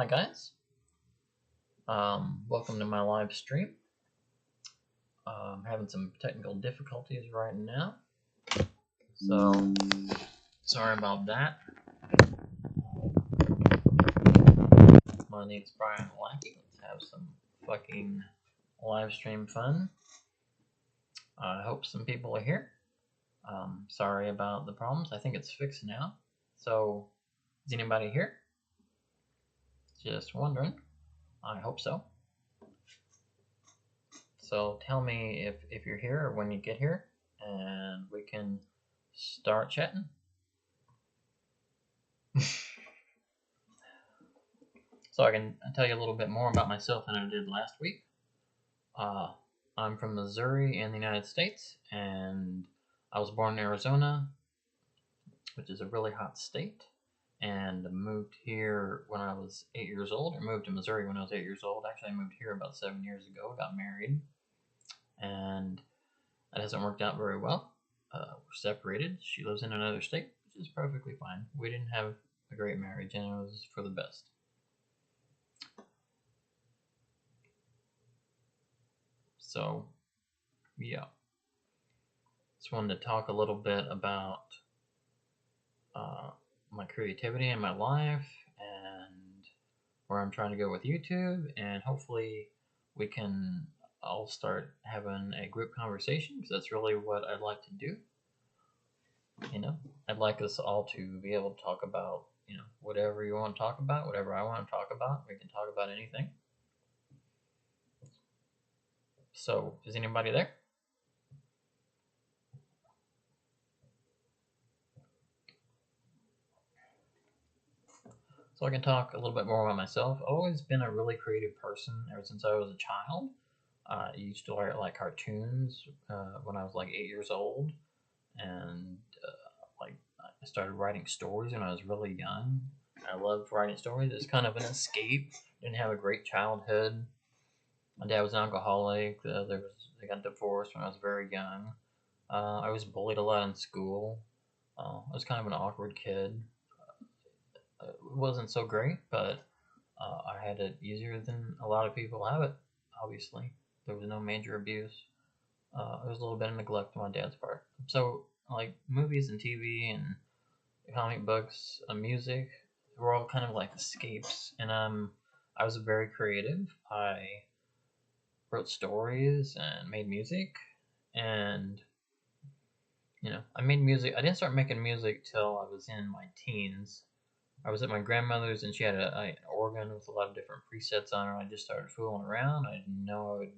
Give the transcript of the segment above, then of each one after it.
Hi guys, welcome to my live stream. I'm having some technical difficulties right now, so sorry about that. My name's Brian Lackey. Let's have some fucking live stream fun. I hope some people are here. Sorry about the problems. I think it's fixed now. So, is anybody here? Just wondering. I hope so. So tell me if you're here or when you get here, and we can start chatting. So I can tell you a little bit more about myself than I did last week. I'm from Missouri in the United States, and I was born in Arizona, which is a really hot state, and moved here when I was 8 years old, or moved to Missouri when I was 8 years old. Actually, I moved here about 7 years ago, got married, and that hasn't worked out very well. We're separated. She lives in another state, which is perfectly fine. We didn't have a great marriage, and it was for the best. So, yeah. Just wanted to talk a little bit about my creativity in my life and where I'm trying to go with YouTube, and hopefully we can all start having a group conversation, because that's really what I'd like to do. You know, I'd like us all to be able to talk about, whatever you want to talk about, whatever I want to talk about. We can talk about anything. So, is anybody there? So I can talk a little bit more about myself. I've always been a really creative person ever since I was a child. I used to write like cartoons when I was like 8 years old, and I started writing stories when I was really young. I loved writing stories. It's kind of an escape. Didn't have a great childhood. My dad was an alcoholic. They got divorced when I was very young. I was bullied a lot in school. I was kind of an awkward kid. It wasn't so great, but I had it easier than a lot of people have it, obviously. There was no major abuse. There was a little bit of neglect on my dad's part. So, like, movies and TV and comic books, music, were all kind of like escapes. And I was very creative. I wrote stories and made music. And, I made music. I didn't start making music till I was in my teens. I was at my grandmother's, and she had an organ with a lot of different presets on it. I just started fooling around. I didn't know I would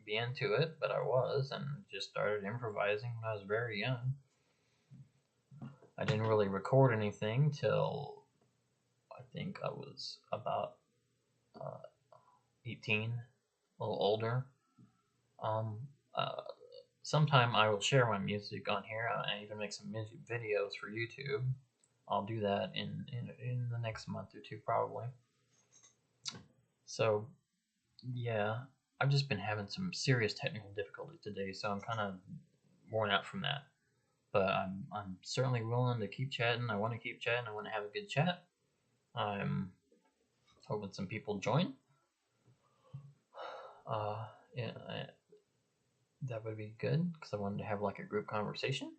be into it, but I was, and just started improvising when I was very young. I didn't really record anything till I think I was about 18, a little older. Sometime I will share my music on here. I even make some music videos for YouTube. I'll do that in the next month or two, probably. So, yeah, I've just been having some serious technical difficulties today, so I'm kind of worn out from that. But I'm certainly willing to keep chatting. I want to keep chatting. I want to have a good chat. I'm hoping some people join. Yeah, that would be good, because I wanted to have like a group conversation.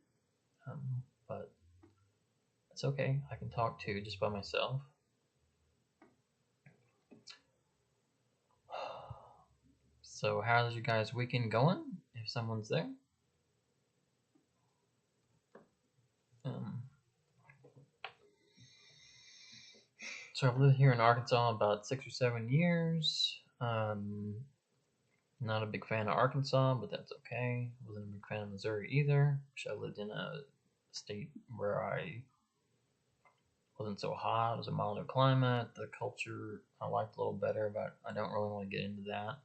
But it's okay. I can talk to just by myself. So how's you guys' weekend going, if someone's there? So I've lived here in Arkansas about 6 or 7 years. Not a big fan of Arkansas, but that's okay. Wasn't a big fan of Missouri either. Wish I lived in a state where I wasn't so hot. It was a milder climate. The culture I liked a little better, but I don't really want to get into that.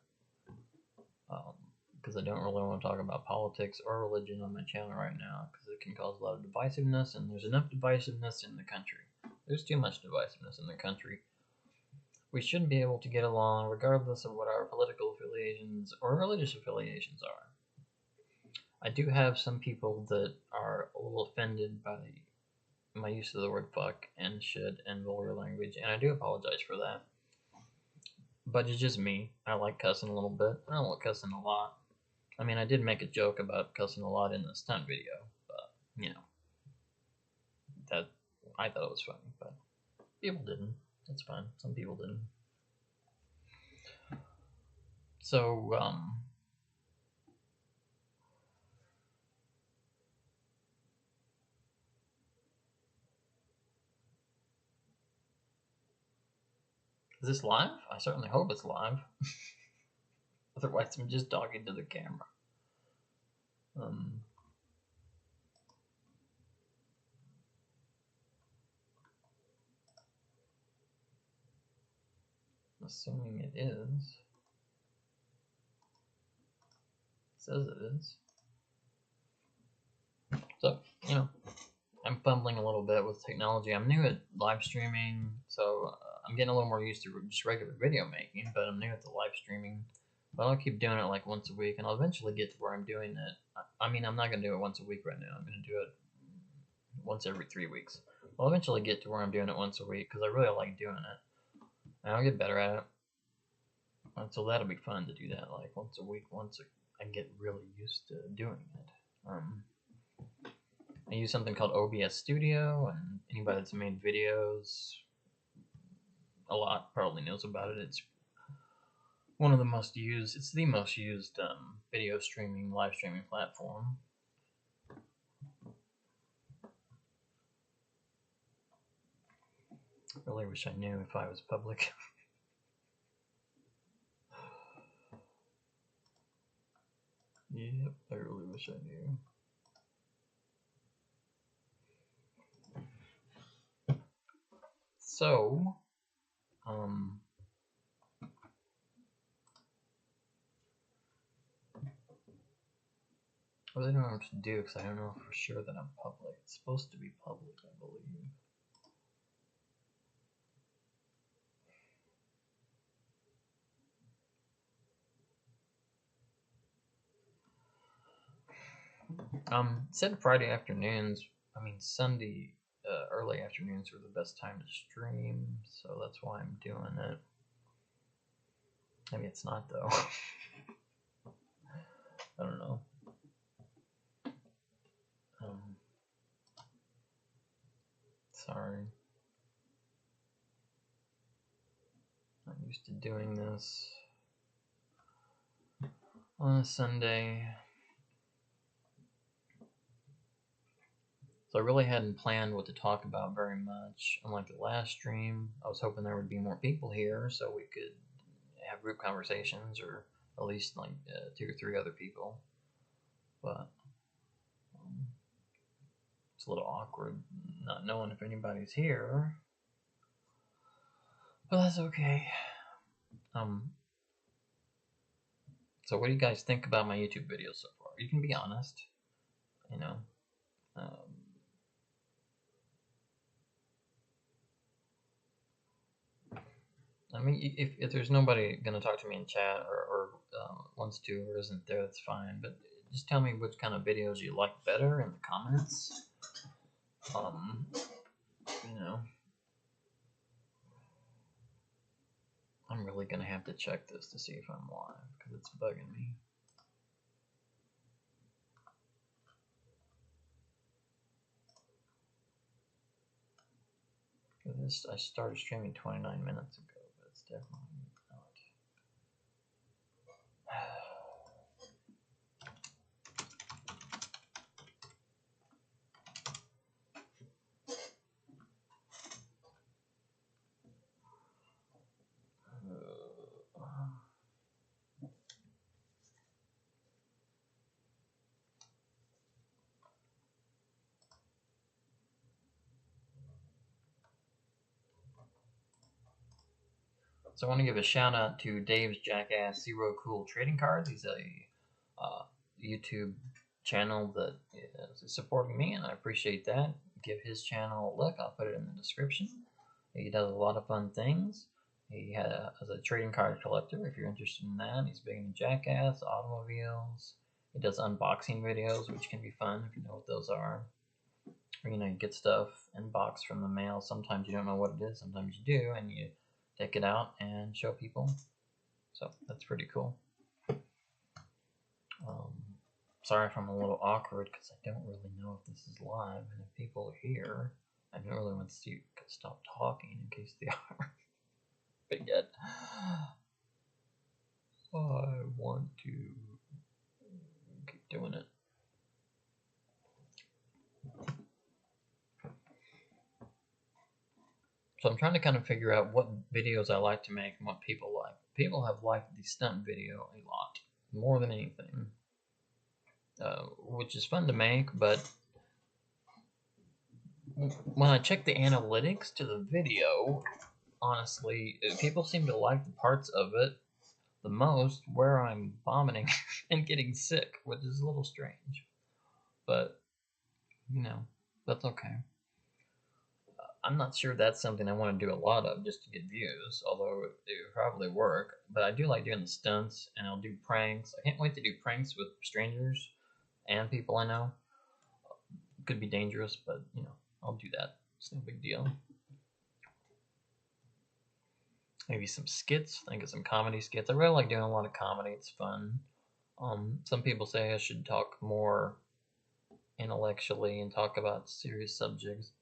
Because I don't really want to talk about politics or religion on my channel right now, because it can cause a lot of divisiveness, and there's enough divisiveness in the country. There's too much divisiveness in the country. We should be able to get along regardless of what our political affiliations or religious affiliations are. I do have some people that are a little offended by my use of the word fuck and shit and vulgar language, and I do apologize for that. But it's just me. I like cussing a little bit. I don't like cussing a lot. I mean, I did make a joke about cussing a lot in the stunt video, but you know, that I thought it was funny, but people didn't. That's fine. Some people didn't. So, is this live? I certainly hope it's live. Otherwise, I'm just talking to the camera. Assuming it is. It says it is. So, you know, I'm fumbling a little bit with technology. I'm new at live streaming, so I'm getting a little more used to just regular video making, but I'm new at the live streaming. But I'll keep doing it like once a week, and I'll eventually get to where I'm doing it. I mean, I'm not going to do it once a week right now. I'm going to do it once every 3 weeks. I'll eventually get to where I'm doing it once a week, because I really like doing it. And I'll get better at it. And so that'll be fun to do that, like once a week, I get really used to doing it. I use something called OBS Studio, and anybody that's made videos a lot probably knows about it. It's one of the most used, it's the most used video streaming, live streaming platform. I really wish I knew if I was public. Yep, I really wish I knew. So, I really don't know what to do because I don't know for sure that I'm public. It's supposed to be public, I believe. It said Friday afternoons. I mean, Sunday early afternoons were the best time to stream, so that's why I'm doing it. Maybe it's not, though. I don't know. Sorry. I'm used to doing this on a Sunday. So I really hadn't planned what to talk about very much. Unlike the last stream, I was hoping there would be more people here so we could have group conversations, or at least like 2 or 3 other people. But it's a little awkward not knowing if anybody's here. But that's okay. So what do you guys think about my YouTube videos so far? You can be honest, you know. I mean, if there's nobody gonna talk to me in chat or wants to or isn't there, that's fine. But just tell me which kind of videos you like better in the comments. You know, I'm really gonna have to check this to see if I'm live because it's bugging me. I started streaming 29 minutes ago, but it's definitely not. So I want to give a shout out to Dave's Jackass Zero Cool Trading Cards. He's a YouTube channel that is supporting me, and I appreciate that. Give his channel a look. I'll put it in the description. He does a lot of fun things. He has a trading card collector if you're interested in that. He's big into Jackass, automobiles. He does unboxing videos, which can be fun if you know what those are. Or, you know, you get stuff in box from the mail. Sometimes you don't know what it is, sometimes you do, and you take it out and show people. So that's pretty cool. Sorry if I'm a little awkward because I don't really know if this is live, and if people are here, I don't really want to stop talking in case they are. But yet, I want to keep doing it. So I'm trying to kind of figure out what videos I like to make and what people like. People have liked the stunt video a lot, more than anything, which is fun to make, but when I check the analytics to the video, honestly, people seem to like the parts of it the most where I'm vomiting and getting sick, which is a little strange. But, you know, that's okay. I'm not sure that's something I want to do a lot of just to get views, although it would probably work. But I do like doing the stunts, and I'll do pranks. I can't wait to do pranks with strangers and people I know. It could be dangerous, but, you know, I'll do that. It's no big deal. Maybe some skits. Think of some comedy skits. I really like doing a lot of comedy. It's fun. Some people say I should talk more intellectually and talk about serious subjects.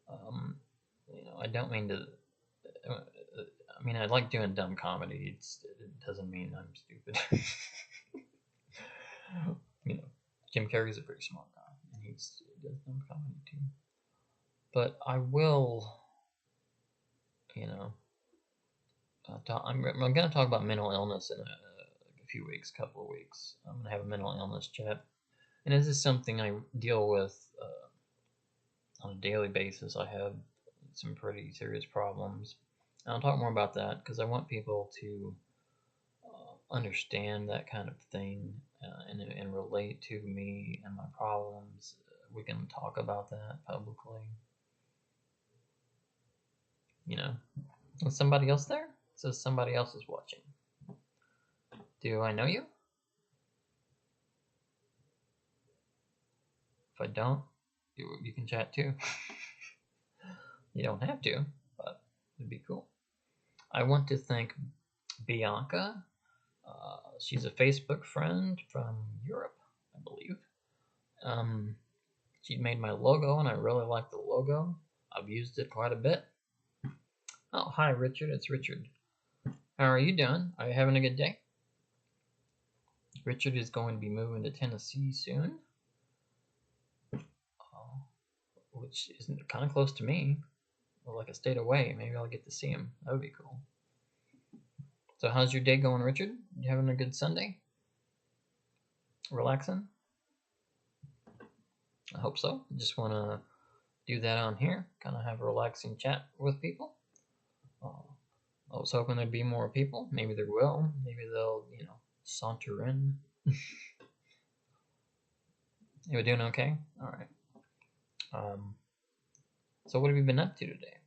You know, I don't mean to. I mean, I like doing dumb comedy. It doesn't mean I'm stupid. You know, Jim Carrey's a pretty smart guy, and he does dumb comedy too. But I will, you know, I'm going to talk about mental illness in a few weeks, couple of weeks. I'm going to have a mental illness chat, and this is something I deal with on a daily basis. I have some pretty serious problems. And I'll talk more about that because I want people to understand that kind of thing and relate to me and my problems. We can talk about that publicly. You know, is somebody else there? It says somebody else is watching. Do I know you? If I don't, you can chat too. You don't have to, but it'd be cool. I want to thank Bianca. She's a Facebook friend from Europe, I believe. She made my logo, and I really like the logo. I've used it quite a bit. Oh, hi, Richard. It's Richard. How are you doing? Are you having a good day? Richard is going to be moving to Tennessee soon, which is kind of close to me. Well, like a state away. Maybe I'll get to see him. That would be cool. So how's your day going, Richard? You having a good Sunday? Relaxing? I hope so. Just want to do that on here. Kind of have a relaxing chat with people. I was hoping there'd be more people. Maybe there will. Maybe they'll, you know, saunter in. You doing okay? All right. So what have you been up to today?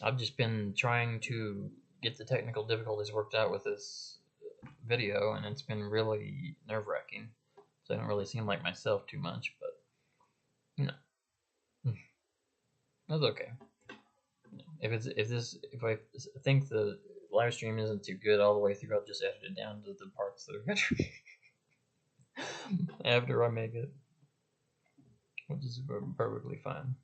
I've just been trying to get the technical difficulties worked out with this video, and it's been really nerve-wracking. So I don't really seem like myself too much, but, you know, that's okay. If I think the live stream isn't too good all the way through, I'll just edit it down to the parts that are good after I make it, which is perfectly fine.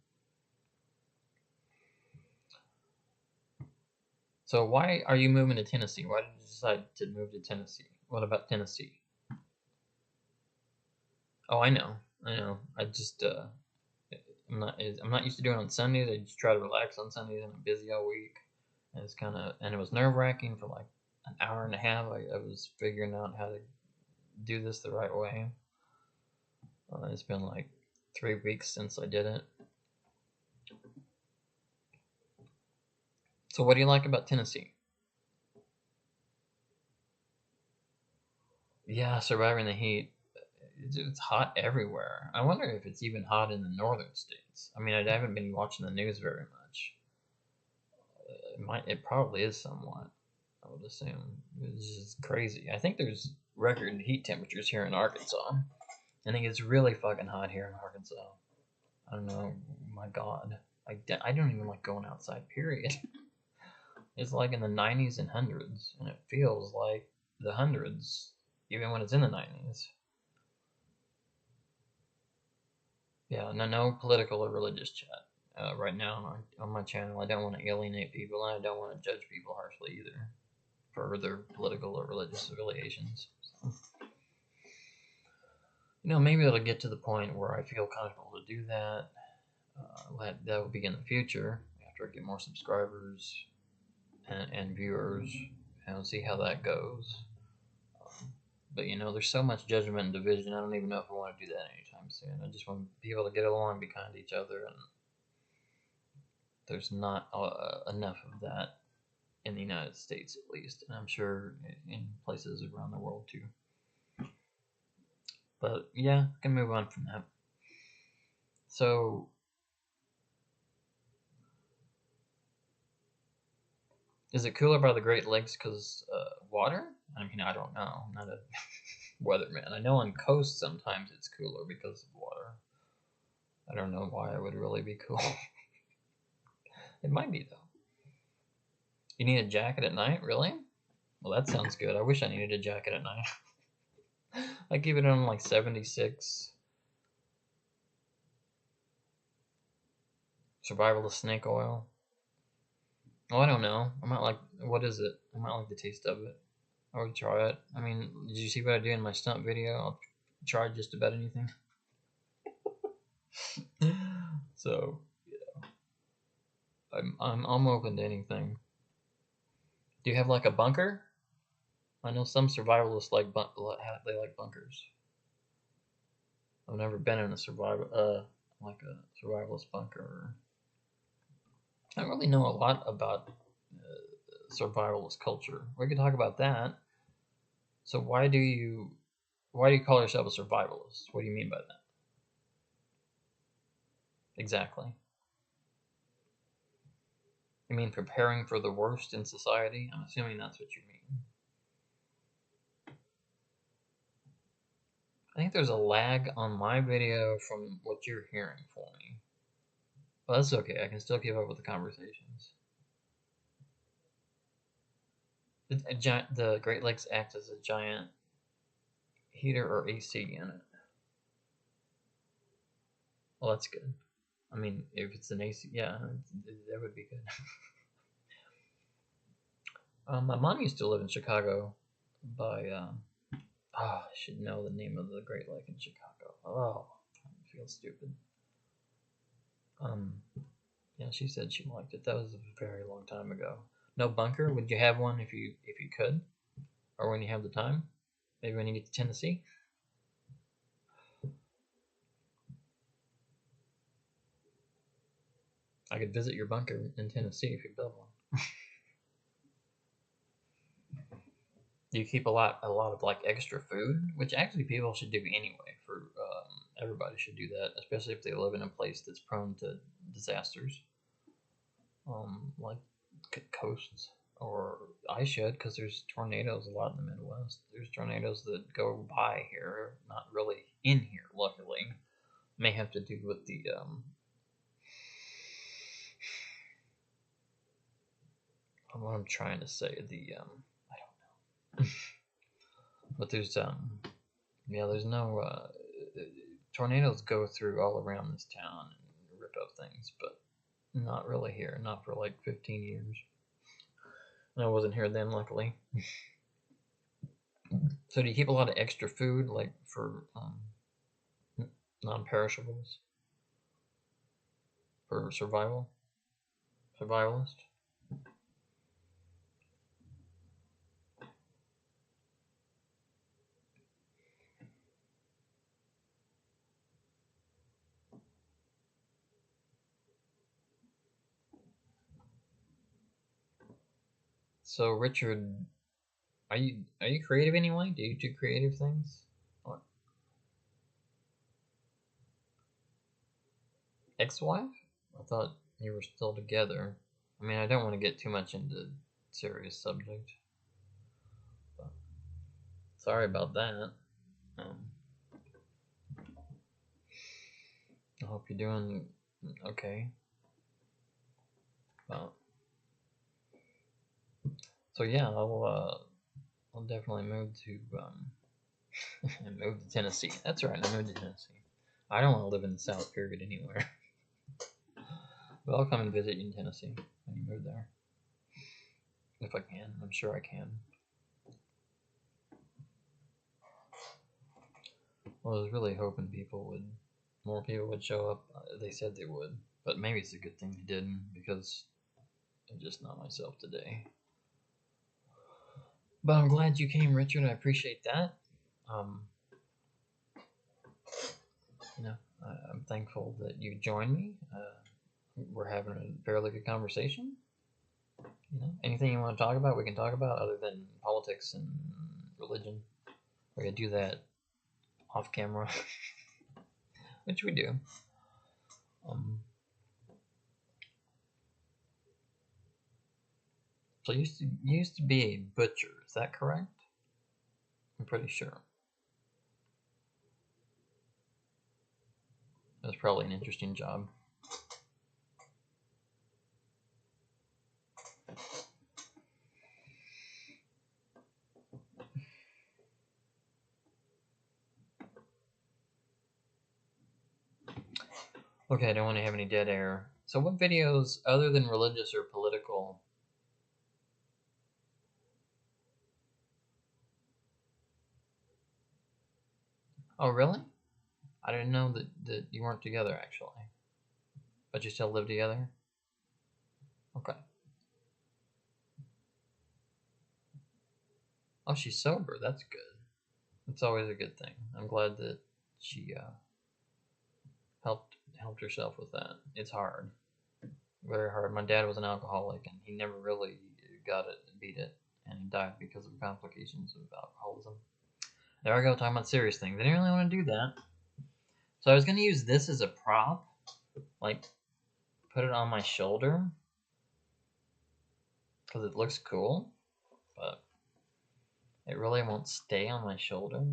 So why are you moving to Tennessee? Why did you decide to move to Tennessee? What about Tennessee? Oh, I know. I just I'm not used to doing it on Sundays. I just try to relax on Sundays, and I'm busy all week. And it was nerve-wracking for like an hour and a half. I was figuring out how to do this the right way. It's been like 3 weeks since I did it. So what do you like about Tennessee? Yeah, surviving the heat. It's hot everywhere. I wonder if it's even hot in the northern states. I mean, I haven't been watching the news very much. It probably is somewhat, I would assume. It's just crazy. I think there's record heat temperatures here in Arkansas. I think it's really fucking hot here in Arkansas. I don't know. My God. I don't even like going outside, period. It's like in the 90s and hundreds, and it feels like the hundreds, even when it's in the 90s. Yeah, no political or religious chat right now on my channel. I don't want to alienate people, and I don't want to judge people harshly either for their political or religious affiliations. So, maybe it'll get to the point where I feel comfortable to do that. That will be in the future after I get more subscribers and viewers, and see how that goes. But there's so much judgment and division. I don't even know if I want to do that anytime soon. I just want people to get along, be kind to each other, and there's not enough of that in the United States, at least, and I'm sure in places around the world too. But yeah, I can move on from that. So, is it cooler by the Great Lakes because water? I mean, I don't know. I'm not a weatherman. I know on coast sometimes it's cooler because of water. I don't know why it would really be cool. It might be, though. You need a jacket at night? Really? Well, that sounds good. I wish I needed a jacket at night. I keep it on like 76. Survivalist snake oil. Oh, I don't know. I might like. What is it? I might like the taste of it. I would try it. I mean, did you see what I do in my stunt video? I'll try just about anything. So, yeah. I'm open to anything. Do you have like a bunker? I know some survivalists like they like bunkers. I've never been in a like a survivalist bunker. I don't really know a lot about survivalist culture. We could talk about that. So why do you call yourself a survivalist? What do you mean by that? Exactly. You mean preparing for the worst in society? I'm assuming that's what you mean. I think there's a lag on my video from what you're hearing for me. But that's okay. I can still keep up with the conversations. The Great Lakes act as a giant heater or AC unit. Well, that's good. I mean, if it's an AC, yeah, that would be good. My mom used to live in Chicago by, I should know the name of the Great Lake in Chicago. Oh, I feel stupid. Yeah, she said she liked it. That was a very long time ago. No bunker? Would you have one if you could? Or when you have the time? Maybe when you get to Tennessee? I could visit your bunker in Tennessee if you build one. Do you keep a lot of like extra food, which actually people should do anyway. For everybody should do that, especially if they live in a place that's prone to disasters, like coasts. Or I should, because there's tornadoes a lot in the Midwest. There's tornadoes that go by here, not really in here. Luckily, may have to do with the what I'm trying to say. The I don't know. But there's yeah, there's no tornadoes go through all around this town and rip up things, but not really here. Not for like 15 years. And I wasn't here then, luckily. So do you keep a lot of extra food, like for non-perishables, for survivalist? So Richard, are you creative anyway? Do you do creative things? What? Ex-wife? I thought you were still together. I mean, I don't want to get too much into serious subject. But sorry about that. Um, I hope you're doing okay. So yeah, I'll definitely move to move to Tennessee. That's right, I moved to Tennessee. I don't want to live in the South, period, anywhere. But I'll come and visit you in Tennessee when you move there. If I can. I'm sure I can. Well, I was really hoping more people would show up. They said they would. But maybe it's a good thing they didn't, because I'm just not myself today. But I'm glad you came, Richard. I appreciate that. You know, I'm thankful that you joined me. We're having a fairly good conversation. You know, anything you want to talk about, we can talk about, other than politics and religion. We can do that off camera, which we do. So you used to be a butcher, is that correct? I'm pretty sure. That's probably an interesting job. Okay, I don't want to have any dead air. So what videos, other than religious or political... Oh, really? I didn't know that you weren't together, actually. But you still live together? Okay. Oh, she's sober. That's good. It's always a good thing. I'm glad that she helped herself with that. It's hard. Very hard. My dad was an alcoholic, and he never really beat it, and he died because of complications of alcoholism. There I go, talking about serious things. I didn't really want to do that. So I was going to use this as a prop, like put it on my shoulder, because it looks cool, but it really won't stay on my shoulder.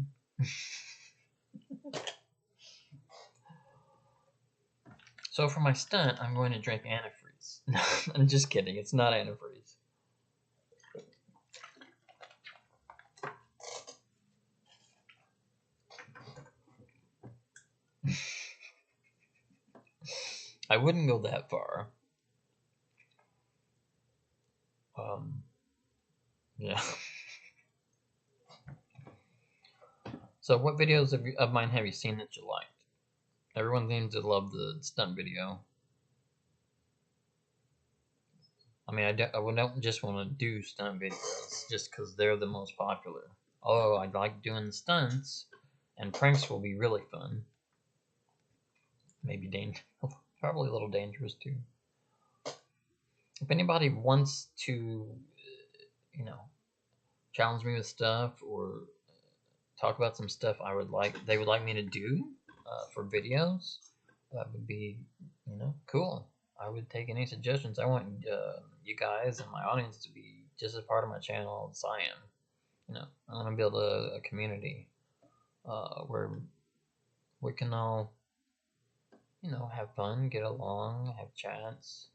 So for my stunt, I'm going to drink antifreeze. I'm just kidding. It's not antifreeze. I wouldn't go that far. Yeah. So what videos of mine have you seen that you liked? Everyone seems to love the stunt video. I mean, I don't just want to do stunt videos just because they're the most popular. Oh, I like doing stunts, and pranks will be really fun. Maybe probably a little dangerous too. If anybody wants to, you know, challenge me with stuff or talk about some stuff they would like me to do for videos, that would be, you know, cool. I would take any suggestions. I want you guys and my audience to be just as part of my channel as I am. You know, I want to build a community where we can all, you know, have fun, get along, have chats,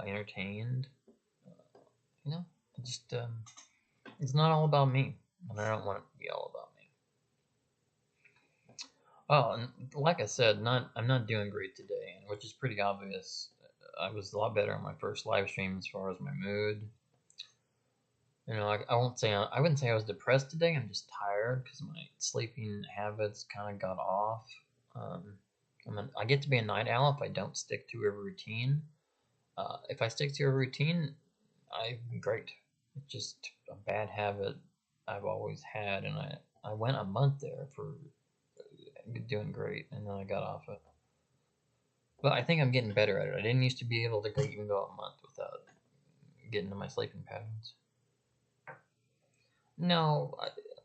entertained. You know, just it's not all about me, and I don't want it to be all about me. Oh, and like I said, I'm not doing great today, which is pretty obvious. I was a lot better on my first live stream as far as my mood. You know, I wouldn't say I was depressed today. I'm just tired because my sleeping habits kind of got off. I get to be a night owl if I don't stick to a routine. If I stick to a routine, I'm great. It's just a bad habit I've always had, and I went a month there for doing great, and then I got off it. But I think I'm getting better at it. I didn't used to be able to even go a month without getting to my sleeping patterns. No,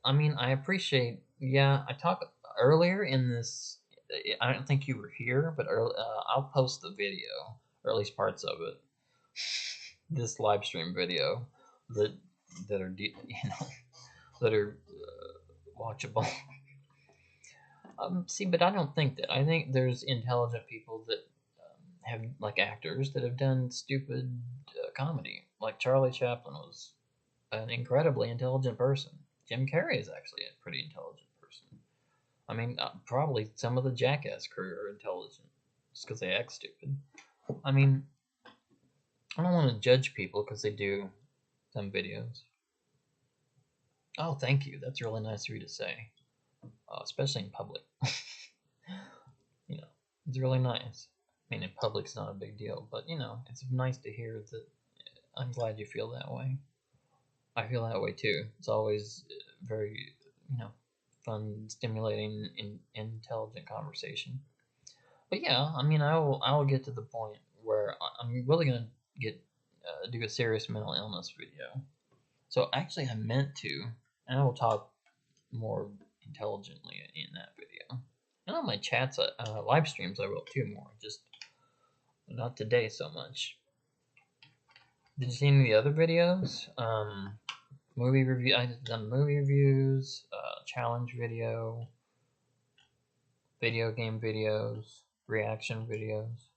I mean, I appreciate, yeah, I talked earlier in this, I don't think you were here, but I'll post the video, or at least parts of it, this live stream video that are, you know, that are watchable. See, but I don't think that. I think there's intelligent people that have, like actors, that have done stupid comedy. Like Charlie Chaplin was an incredibly intelligent person. Jim Carrey is actually a pretty intelligent person. I mean, probably some of the Jackass crew are intelligent, just because they act stupid. I mean, I don't want to judge people because they do some videos. Oh, thank you. That's really nice of you to say, especially in public. You know, it's really nice. I mean, in public, it's not a big deal, but you know, it's nice to hear that. I'm glad you feel that way. I feel that way too. It's always very, you know, fun, stimulating, intelligent conversation. But yeah, I mean, I will get to the point where I'm really gonna get do a serious mental illness video. So actually, I meant to, and I will talk more intelligently in that video. And on my chats, live streams, I will too more. Just not today so much. Did you see any of the other videos? Movie review. I did done movie reviews, challenge video, video game videos, reaction videos.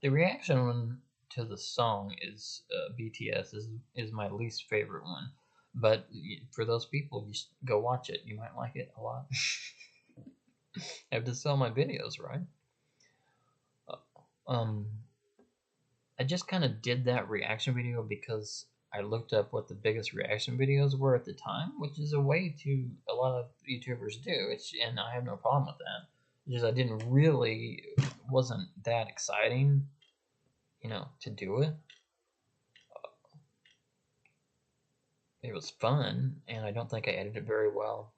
The reaction one to the song is BTS is my least favorite one, but for those people, you go watch it. You might like it a lot. I have to sell my videos, right? Um, I just kind of did that reaction video because I looked up what the biggest reaction videos were at the time, which is a way to a lot of YouTubers do. And I have no problem with that. Just I didn't really wasn't that exciting, you know, to do it. It was fun, and I don't think I edited it very well.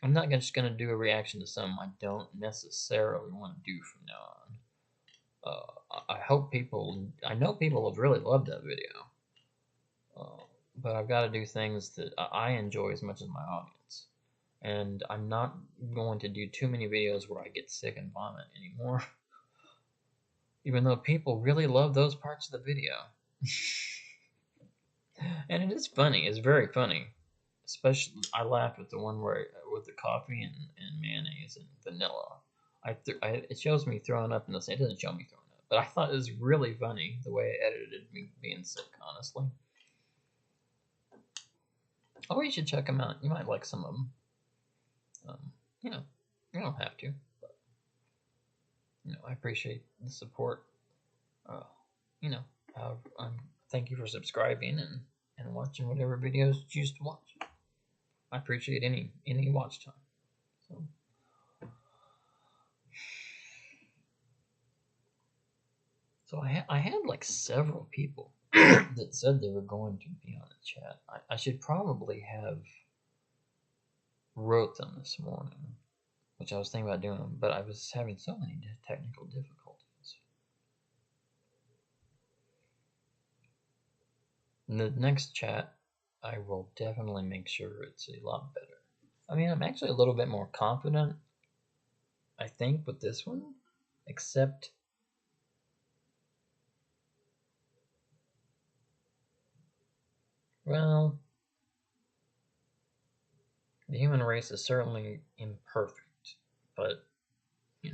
I'm not just gonna do a reaction to something I don't necessarily want to do from now on. I hope people. I know people have really loved that video. But I've got to do things that I enjoy as much as my audience. And I'm not going to do too many videos where I get sick and vomit anymore. Even though people really love those parts of the video. And it is funny. It's very funny. Especially, I laughed with the one where with the coffee and mayonnaise and vanilla. It shows me throwing up in the same. It doesn't show me throwing up, but I thought it was really funny the way I edited me being sick. Honestly. Oh, you should check them out. You might like some of them. You know, you don't have to, but you know, I appreciate the support. You know, thank you for subscribing and watching whatever videos you choose to watch. I appreciate any watch time. So I had like several people that said they were going to be on the chat. I should probably have wrote them this morning, which I was thinking about doing, but I was having so many technical difficulties. In the next chat, I will definitely make sure it's a lot better. I mean, I'm actually a little bit more confident, I think, with this one, except well, the human race is certainly imperfect, but you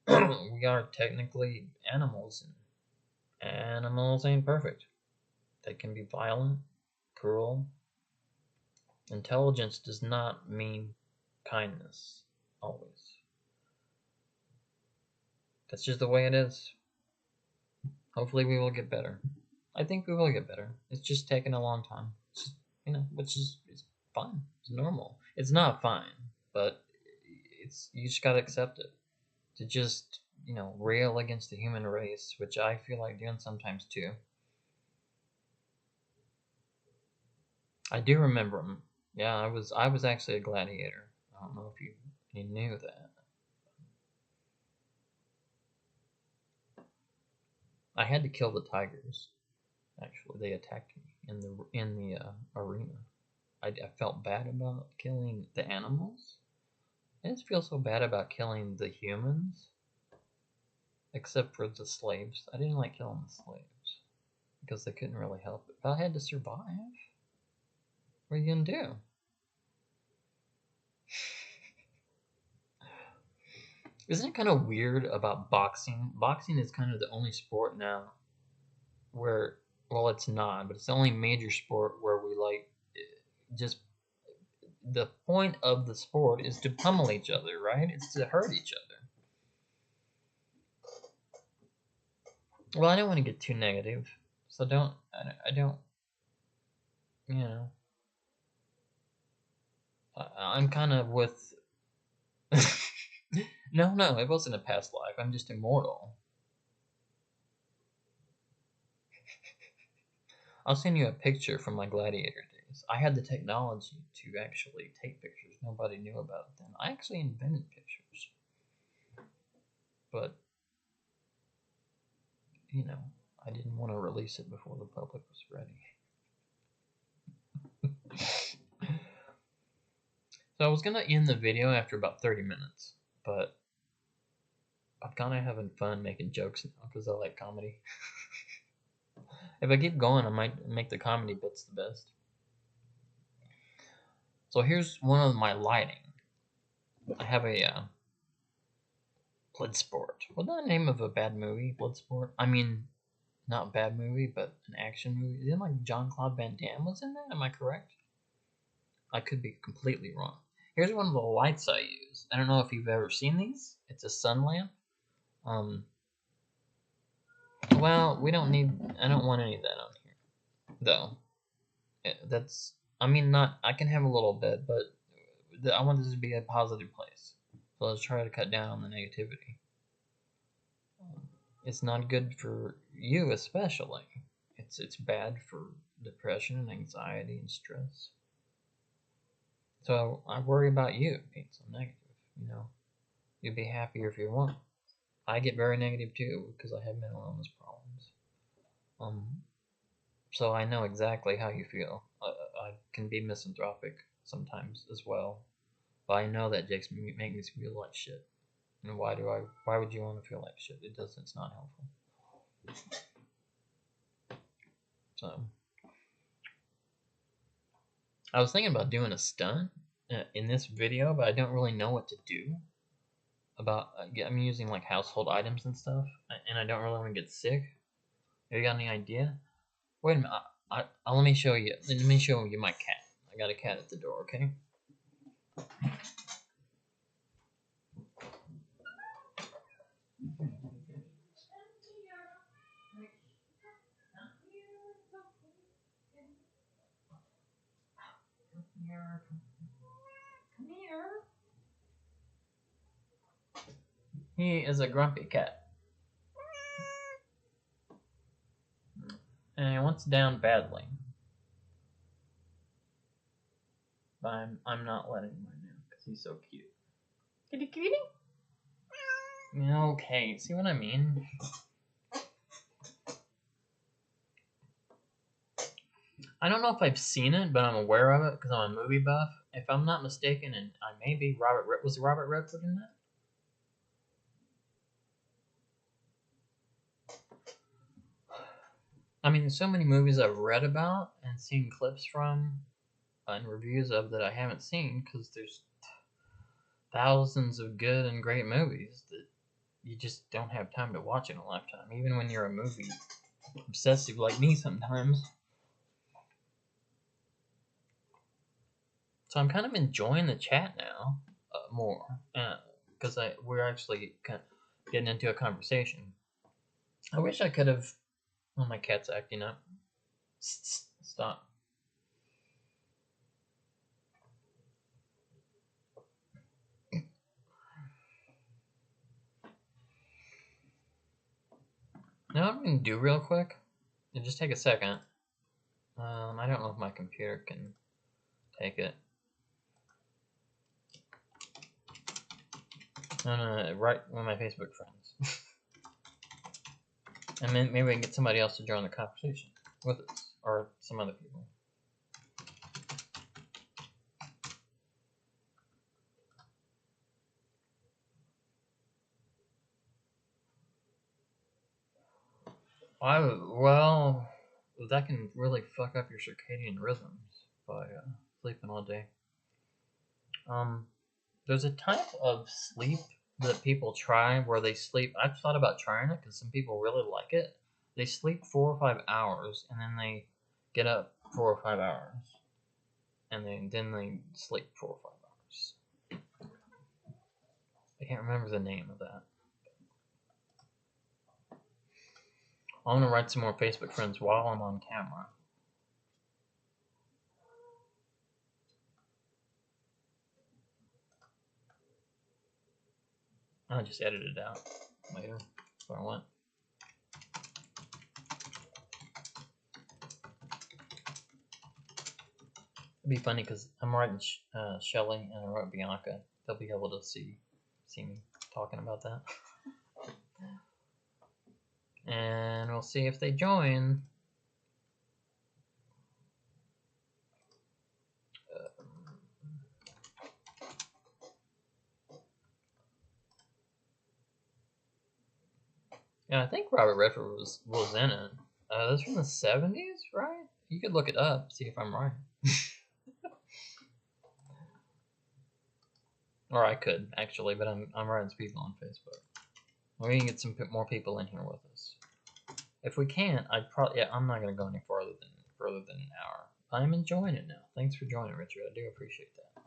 know, we are technically animals, and animals ain't perfect. They can be violent, cruel. Intelligence does not mean kindness, always. That's just the way it is. Hopefully we will get better. I think we will get better. It's just taking a long time. It's just, you know, which is it's fine. It's normal. It's not fine, but it's you just gotta accept it. To just, you know, rail against the human race, which I feel like doing sometimes too. I do remember him. Yeah, I was actually a gladiator. I don't know if you knew that. I had to kill the tigers. Actually, they attacked me in the arena. I felt bad about killing the animals. I just feel so bad about killing the humans, except for the slaves. I didn't like killing the slaves because they couldn't really help it. But I had to survive. What are you gonna do? Isn't it kind of weird about boxing? Boxing is kind of the only sport now where Well, it's not, but it's the only major sport where we like just the point of the sport is to pummel each other, right? It's to hurt each other. Well, I don't want to get too negative, so I don't, you know, I'm kind of with. No, it wasn't a past life. I'm just immortal. I'll send you a picture from my gladiator days. I had the technology to actually take pictures. Nobody knew about it then. I actually invented pictures. But, you know, I didn't want to release it before the public was ready. So I was going to end the video after about 30 minutes, but I'm kind of having fun making jokes now because I like comedy. If I keep going, I might make the comedy bits the best. So here's one of my lighting. I have a Bloodsport. What's the name of a bad movie? Bloodsport? I mean, not bad movie, but an action movie. Isn't like Jean-Claude Van Damme was in that? Am I correct? I could be completely wrong. Here's one of the lights I use. I don't know if you've ever seen these. It's a sun lamp. Well, we don't need. I don't want any of that on here, though. That's. I mean, not. I can have a little bit, but I want this to be a positive place. So let's try to cut down on the negativity. It's not good for you, especially. It's bad for depression and anxiety and stress. So I worry about you being so negative. You know, you'd be happier if you weren't. I get very negative too because I have mental illness problems. So I know exactly how you feel. I can be misanthropic sometimes as well, but I know that makes me feel like shit. And why would you want to feel like shit? It doesn't. It's not helpful. So I was thinking about doing a stunt in this video, but I don't really know what to do. I'm using like household items and stuff, and I don't really want to get sick. Have you got any idea? Wait a minute. Let me show you. Let me show you my cat. I got a cat at the door. Okay. Come here. He is a grumpy cat. And he wants down badly. But I'm not letting him right now because he's so cute. Kitty kitty? Okay, see what I mean? I don't know if I've seen it, but I'm aware of it because I'm a movie buff. If I'm not mistaken, and I may be, was Robert Redford in that? I mean, there's so many movies I've read about and seen clips from and reviews of that I haven't seen because there's thousands of good and great movies that you just don't have time to watch in a lifetime, even when you're a movie obsessive like me sometimes. So I'm kind of enjoying the chat now more because we're actually kind of getting into a conversation. I wish I could have. Oh, my cat's acting up. Stop. Now I'm going to do real quick. It'll just take a second. I don't know if my computer can take it. No, right with my Facebook friends. And then maybe we can get somebody else to join the conversation with us, or some other people. Well, that can really fuck up your circadian rhythms by sleeping all day. There's a type of sleep that people try where they sleep. I've thought about trying it because some people really like it. They sleep 4 or 5 hours, and then they get up 4 or 5 hours, and then they sleep 4 or 5 hours. I can't remember the name of that. I'm gonna write some more Facebook friends while I'm on camera. I'll just edit it out later if I want. It'd be funny because I'm writing Shelly and I wrote Bianca. They'll be able to see me talking about that. And we'll see if they join. Yeah, I think Robert Redford was in it. That's from the 70s, right? You could look it up, see if I'm right. Or I could actually, but I'm writing to people on Facebook. We can get some more people in here with us. If we can't, I'm not gonna go any further than an hour. I'm enjoying it now. Thanks for joining, Richard. I do appreciate that.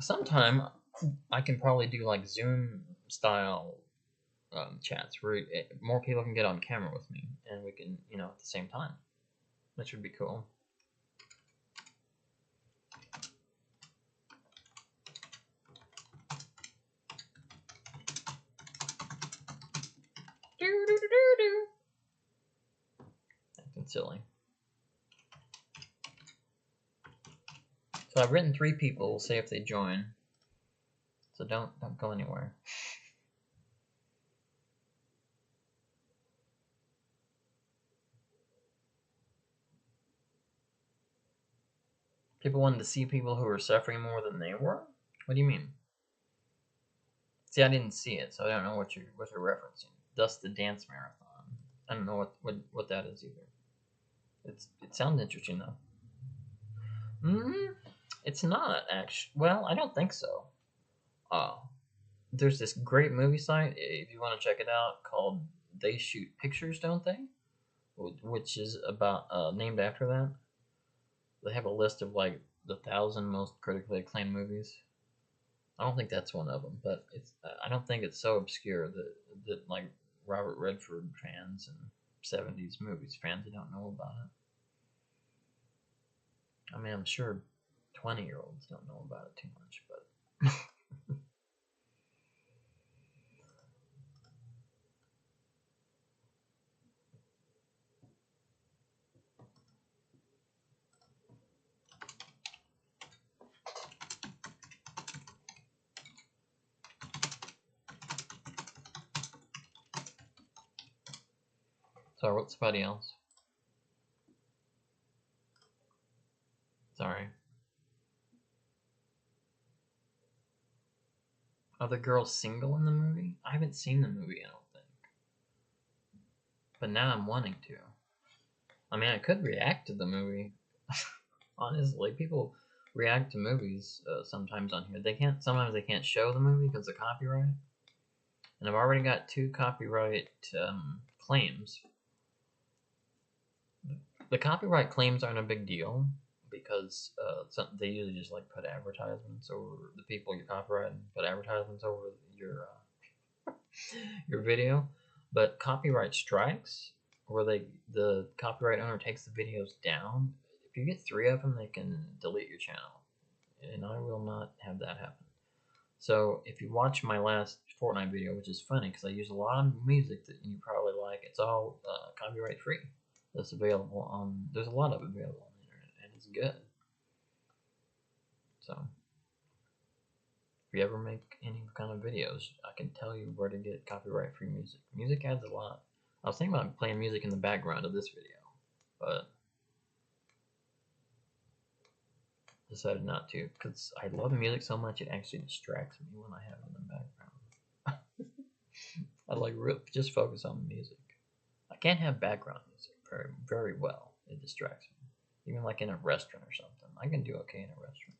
Sometime I can probably do like Zoom style chats where more people can get on camera with me, and we can, at the same time. That should be cool. Acting silly. So I've written 3 people. We'll see if they join. So don't go anywhere. People wanted to see people who were suffering more than they were? What do you mean? See, I didn't see it, so I don't know what you're referencing. Thus the dance marathon. I don't know what that is either. It sounds interesting though. It's not actually. Well, I don't think so. There's this great movie site if you want to check it out called They Shoot Pictures, Don't They? Which is about named after that. They have a list of like the 1,000 most critically acclaimed movies. I don't think that's one of them, but I don't think it's so obscure that like Robert Redford fans and 70s movies fans don't know about it. I mean, I'm sure 20-year-olds don't know about it too much, but so I wrote somebody else. Sorry. Are the girls single in the movie? I haven't seen the movie, I don't think. But now I'm wanting to. I mean, I could react to the movie. Honestly, people react to movies sometimes on here. Sometimes they can't show the movie because of copyright. And I've already got 2 copyright claims. The copyright claims aren't a big deal because they usually just like put advertisements over the people you're copyrighting, put advertisements over your your video. But copyright strikes, where the copyright owner takes the videos down. If you get 3 of them, they can delete your channel, and I will not have that happen. So if you watch my last Fortnite video, which is funny because I use a lot of music that you probably like, it's all copyright free. That's available on. There's a lot of it available on the internet, and it's good. So if you ever make any kind of videos, I can tell you where to get copyright free music. Music adds a lot. I was thinking about playing music in the background of this video, but decided not to because I love music so much it actually distracts me when I have it in the background. I like just focus on the music. I can't have background music very, very well. It distracts me. Even like in a restaurant or something. I can do okay in a restaurant.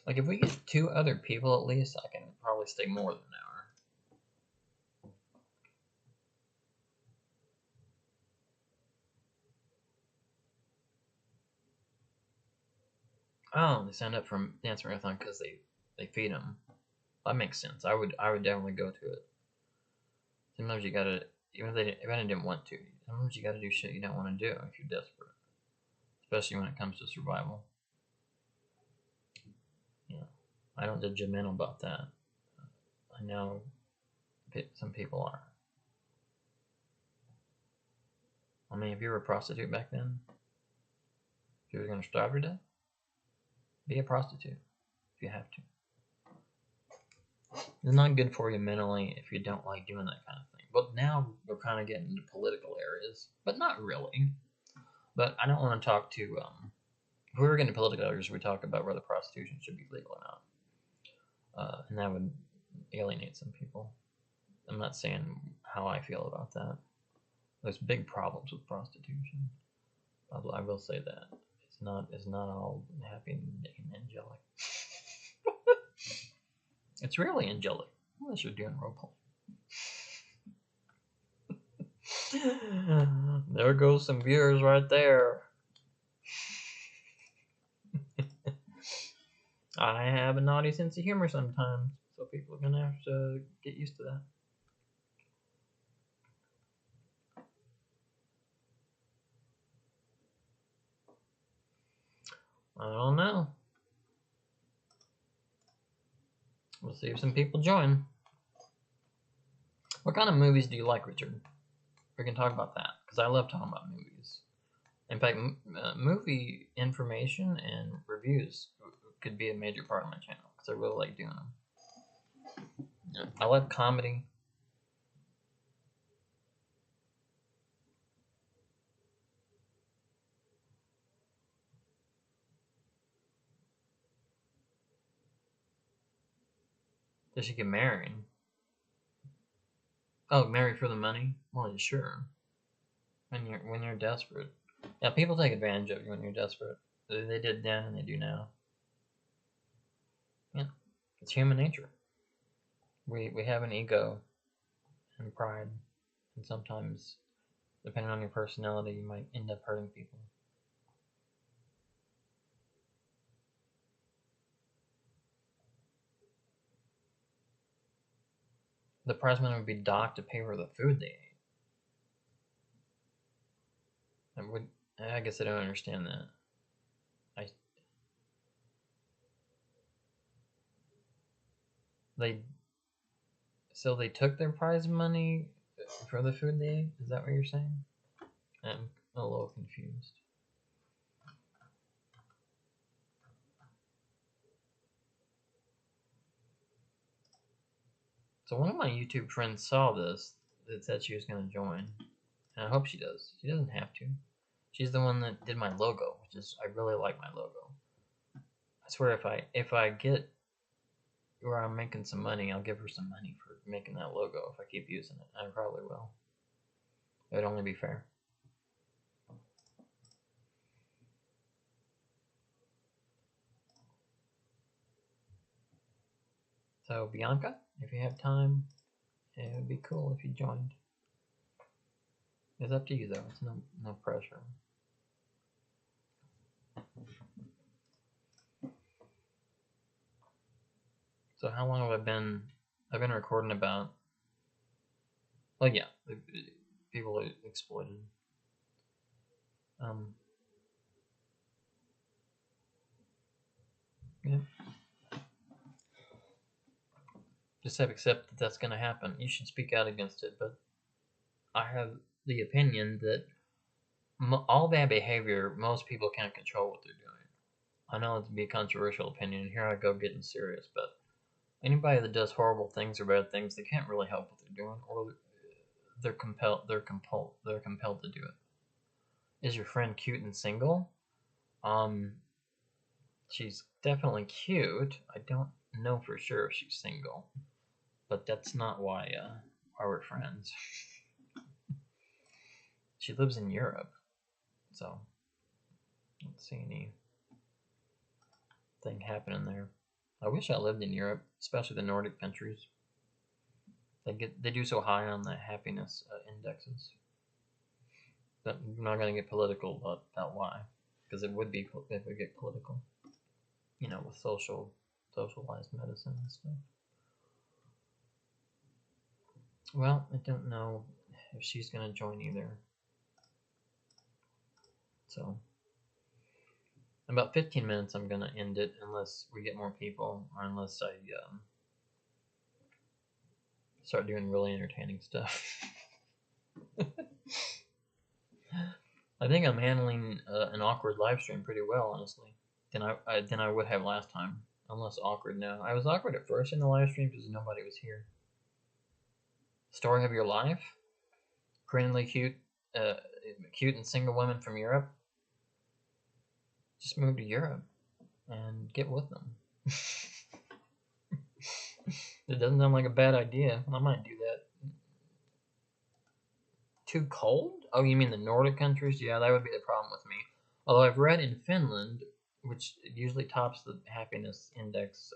Like, if we get 2 other people at least, I can probably stay more than an hour. Oh, they signed up for Dance Marathon because they feed them. That makes sense. I would definitely go to it. Sometimes you gotta, even if I didn't want to, sometimes you gotta do shit you don't want to do if you're desperate. Especially when it comes to survival. Yeah, I don't judgmental about that. I know some people are. I mean, if you were a prostitute back then, if you were gonna starve to death, be a prostitute if you have to. It's not good for you mentally if you don't like doing that kind of thing. But now we're kind of getting into political areas, but not really. But I don't want to talk to. If we were getting to political areas, we talk about whether prostitution should be legal or not, and that would alienate some people. I'm not saying how I feel about that. There's big problems with prostitution. I will say that it's not all happy and angelic. It's really angelic unless you're doing roleplay. There goes some viewers right there. I have a naughty sense of humor sometimes, so people are gonna have to get used to that. I don't know. We'll see if some people join. What kind of movies do you like, Richard? We can talk about that, because I love talking about movies. In fact, movie information and reviews could be a major part of my channel, because I really like doing them. Yeah. I like comedy. Does she get married? Oh, married for the money? Well, sure. When you're desperate. Yeah, people take advantage of you when you're desperate. They did then and they do now. Yeah, it's human nature. We have an ego and pride, and sometimes, depending on your personality, you might end up hurting people. The prize money would be docked to pay for the food they ate. I guess I don't understand that. So they took their prize money for the food they ate? Is that what you're saying? I'm a little confused. So one of my YouTube friends saw this, that said she was going to join. And I hope she does. She doesn't have to. She's the one that did my logo, which is, I really like my logo. I swear if I get where I'm making some money, I'll give her some money for making that logo if I keep using it. I probably will. It would only be fair. So Bianca, if you have time, it would be cool if you joined. It's up to you though. It's no pressure. So how long have I been? I've been recording about. Well, yeah, people are exploited. Yeah. Just have accept that that's going to happen. You should speak out against it, but I have the opinion that all bad behavior, most people can't control what they're doing. I know it's be a controversial opinion, and here I go getting serious, but anybody that does horrible things or bad things, they can't really help what they're doing, or they're compelled to do it. Is your friend cute and single? She's definitely cute. I don't know for sure if she's single, but that's not why we're friends. She lives in Europe, so let's see anything happening there. I wish I lived in Europe, especially the Nordic countries. They do so high on the happiness indexes. But I'm not gonna get political about why, because it would get political. You know, with socialized medicine and stuff. Well, I don't know if she's gonna join either. So, in about 15 minutes, I'm gonna end it unless we get more people, or unless I start doing really entertaining stuff. I think I'm handling an awkward live stream pretty well, honestly, than I would have last time. I'm less awkward now. I was awkward at first in the live stream because nobody was here. Story of your life? Criminally cute and single women from Europe? Just move to Europe and get with them. It doesn't sound like a bad idea. I might do that. Too cold? Oh, you mean the Nordic countries? Yeah, that would be the problem with me. Although I've read in Finland, which usually tops the happiness index,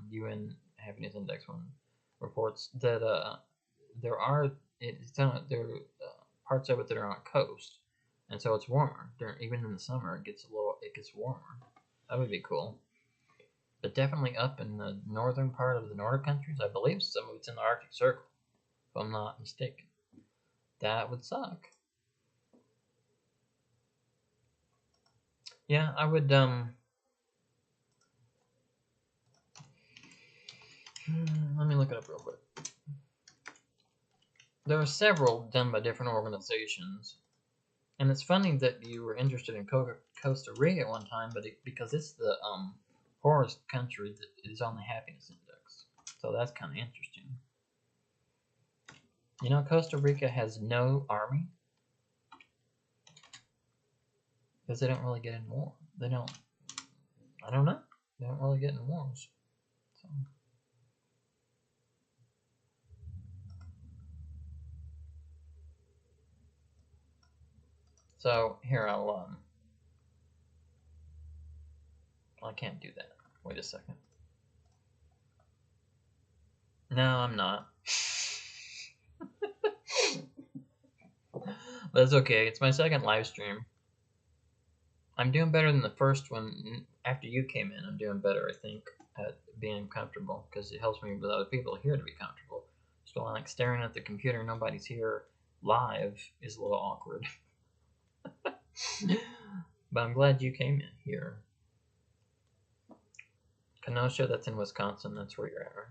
UN happiness index one reports that there are parts of it that are on coast, and so it's warmer. Even in the summer, it gets warmer. That would be cool. But definitely up in the northern part of the Nordic countries, I believe some of it's in the Arctic Circle, if I'm not mistaken. That would suck. Yeah, I would, let me look it up real quick. There are several done by different organizations. And it's funny that you were interested in Costa Rica at one time, but because it's the poorest country that is on the happiness index. So that's kind of interesting. You know, Costa Rica has no army because they don't really get in war. They don't. I don't know. They don't really get in wars. So here I can't do that. Wait a second. No, I'm not. That's okay. It's my second live stream. I'm doing better than the first one. After you came in, I'm doing better, I think, at being comfortable, because it helps me with other people here to be comfortable. So like staring at the computer, nobody's here live is a little awkward. But I'm glad you came in here. Kenosha, that's in Wisconsin. That's where you're at, right?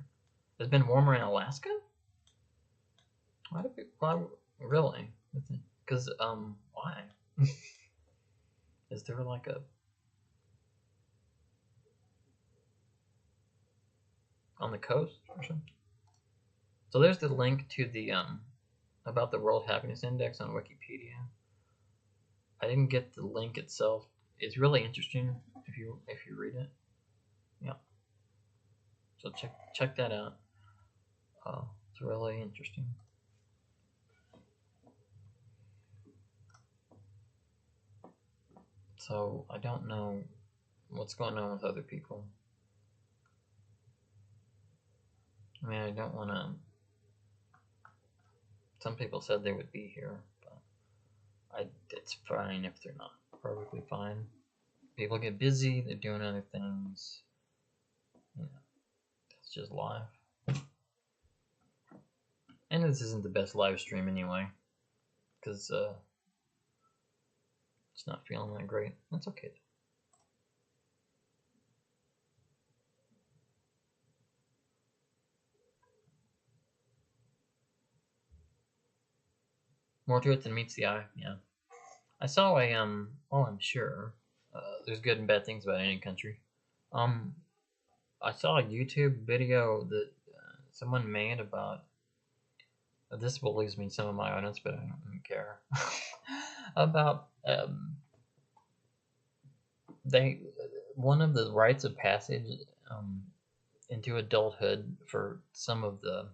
It's been warmer in Alaska? Why really? Because, why? Is there like a... on the coast or something? So there's the link to the, about the World Happiness Index on Wikipedia. I didn't get the link itself. It's really interesting if you read it. Yeah. So check that out. It's really interesting. So I don't know what's going on with other people. I mean, I don't want to... Some people said they would be here, but it's fine if they're not. Perfectly fine. People get busy, they're doing other things. You know, that's just life. And this isn't the best live stream anyway, because it's not feeling that great. That's okay. More to it than meets the eye. Yeah. I saw a well, I'm sure there's good and bad things about any country. I saw a YouTube video that someone made about. This will lose me some of my audience, but I don't care. About one of the rites of passage into adulthood for some of the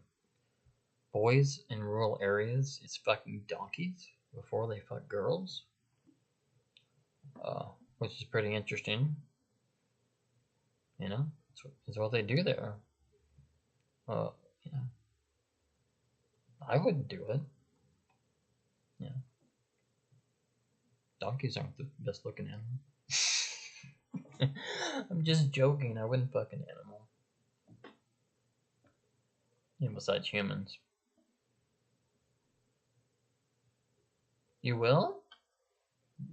boys in rural areas is fucking donkeys before they fuck girls, which is pretty interesting. You know, That's what they do there. Yeah. I wouldn't do it. Yeah. Donkeys aren't the best looking animal. I'm just joking. I wouldn't fuck an animal. Yeah, besides humans. You will?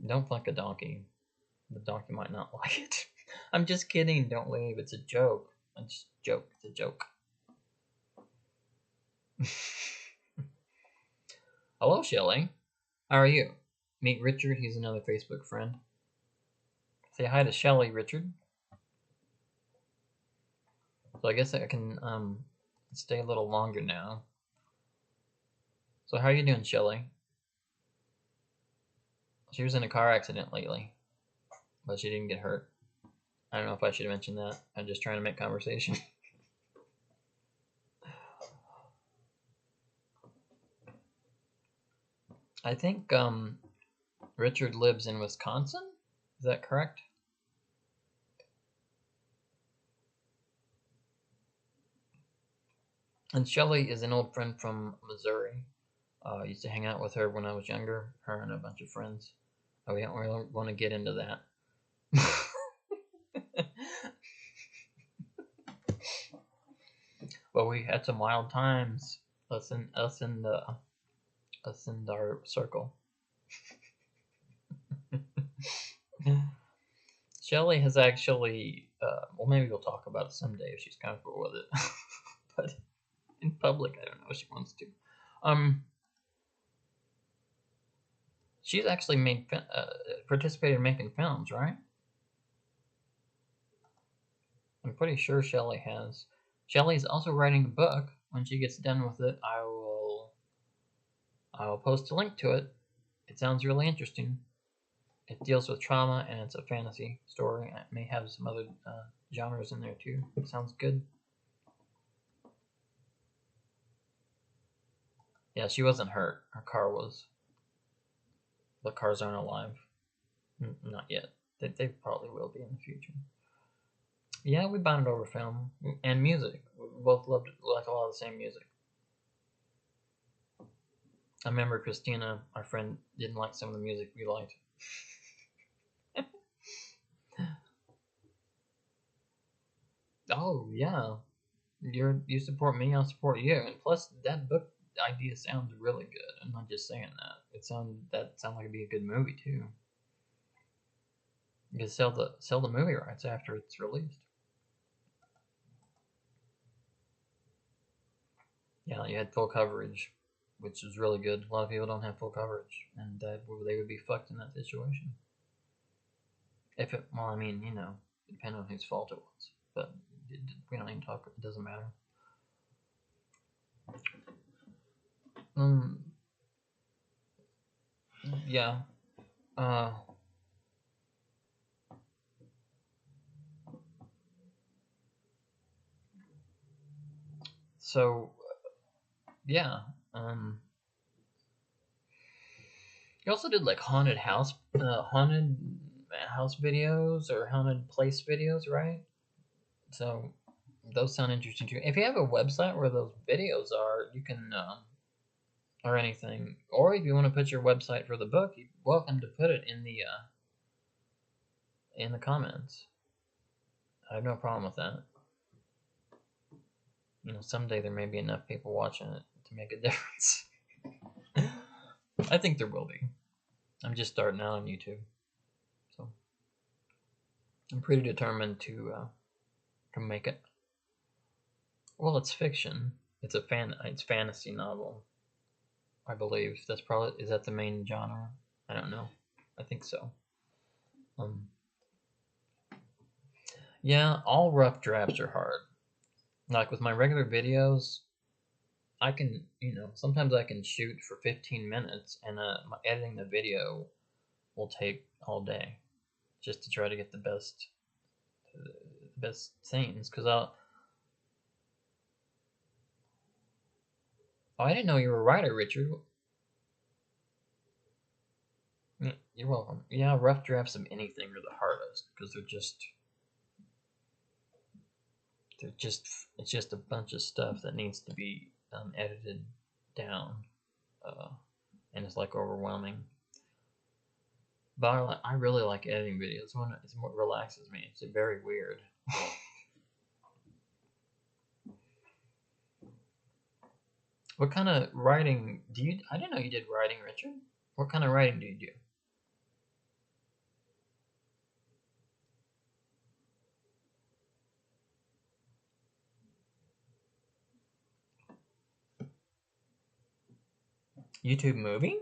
Don't fuck a donkey. The donkey might not like it. I'm just kidding. Don't leave. It's a joke. It's a joke. It's a joke. Hello, Shelly. How are you? Meet Richard. He's another Facebook friend. Say hi to Shelly, Richard. So I guess I can stay a little longer now. So how are you doing, Shelly? She was in a car accident lately, but she didn't get hurt. I don't know if I should mention that. I'm just trying to make conversation. I think Richard lives in Wisconsin. Is that correct? And Shelly is an old friend from Missouri. I used to hang out with her when I was younger, her and a bunch of friends. We don't really want to get into that. But we had some wild times. Us in our circle. Shelly has actually, well, maybe we'll talk about it someday if she's comfortable with it. But in public, I don't know if she wants to. She's actually participated in making films, right? I'm pretty sure Shelly has. Shelly's also writing a book. When she gets done with it, I will post a link to it. It sounds really interesting. It deals with trauma and it's a fantasy story. It may have some other genres in there too. It sounds good. Yeah, she wasn't hurt. Her car was. The cars aren't alive. Not yet. They probably will be in the future. Yeah, we bonded over film and music. We both like a lot of the same music. I remember Christina, our friend, didn't like some of the music we liked. Oh yeah, you support me, I'll support you. And plus, that book idea sounds really good. I'm not just saying that. That sounds like it'd be a good movie too. You could sell the movie rights after it's released. Yeah, you had full coverage, which is really good. A lot of people don't have full coverage, and they would be fucked in that situation. Well, I mean, depending on whose fault it was, but we don't even talk. It doesn't matter. Um, yeah. Uh, so yeah. You also did like haunted house videos or haunted place videos, right? So those sound interesting too. If you have a website where those videos are, you can or anything, or if you want to put your website for the book, you're welcome to put it in the comments. I have no problem with that. Someday there may be enough people watching it to make a difference. I think there will be. I'm just starting out on YouTube, so I'm pretty determined to make it. Well, it's fiction. It's fantasy novel. I believe is that the main genre? I don't know. I think so. Um, yeah, all rough drafts are hard. Like with my regular videos, I can, sometimes I can shoot for 15 minutes, and editing the video will take all day, just to try to get the best scenes. Cause I didn't know you were a writer, Richard. You're welcome. Yeah, rough drafts of anything are the hardest because they're just it's just a bunch of stuff that needs to be edited down, and it's like overwhelming. But I really like editing videos when it's what relaxes me. It's very weird. What kind of writing do you? I didn't know you did writing, Richard. What kind of writing do you do? YouTube movie?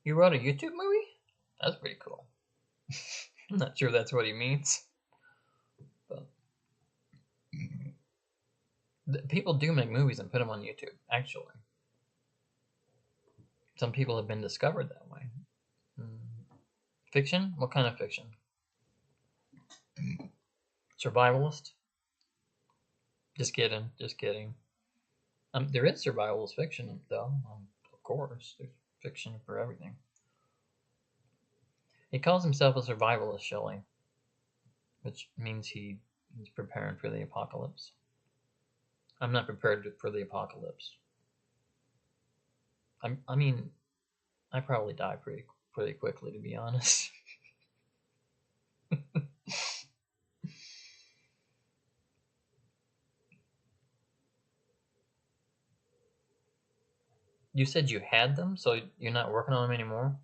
You wrote a YouTube movie? That's pretty cool. I'm not sure that's what he means. But people do make movies and put them on YouTube, actually. Some people have been discovered that way. Fiction? What kind of fiction? Survivalist? Just kidding. Just kidding. There is survivalist fiction, though. Of course, there's fiction for everything. He calls himself a survivalist, Shelley, which means he's preparing for the apocalypse. I'm not prepared for the apocalypse. I mean, I probably die pretty quickly, to be honest. You said you had them, so you're not working on them anymore?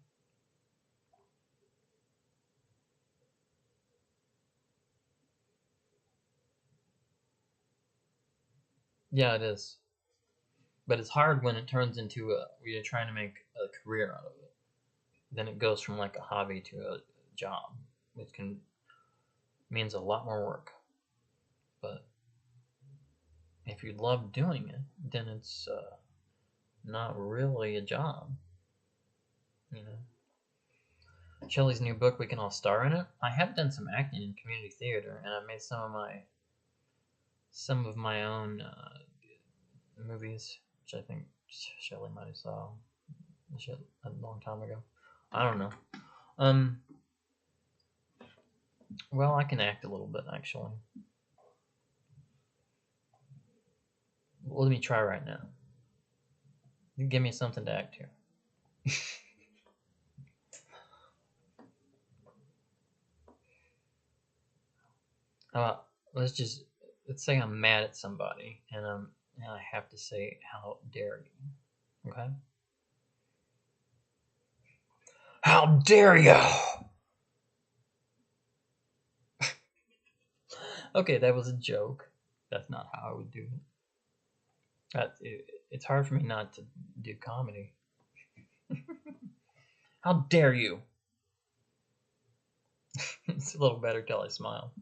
Yeah, it is. But it's hard when it turns into where you're trying to make a career out of it. Then it goes from like a hobby to a job, which means a lot more work. But if you love doing it, then it's not really a job. You know. Shelley's new book, We Can All Star in It. I have done some acting in community theater, and I've made some of my own movies, which I think Shelley might have saw a long time ago. I don't know. Well, I can act a little bit, actually. Well, let me try right now. Give me something to act to. Let's say I'm mad at somebody, and I have to say, "How dare you?" Okay. How dare you? Okay, that was a joke. That's not how I would do it. It's hard for me not to do comedy. How dare you? It's a little better till I smile.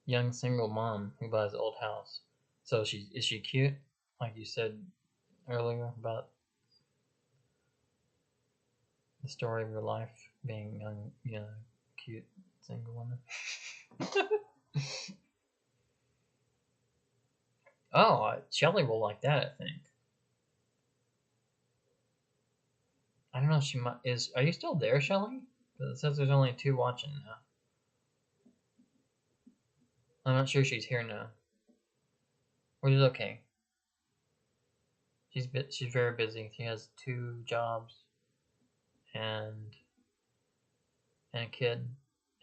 Young single mom who buys old house. So is she cute? Like you said earlier about the story of your life being young, cute single woman. Oh, Shelley will like that, I think. I don't know if she might is. Are you still there, Shelley? Because it says there's only 2 watching now. I'm not sure she's here now. Which is okay. She's very busy. She has 2 jobs and a kid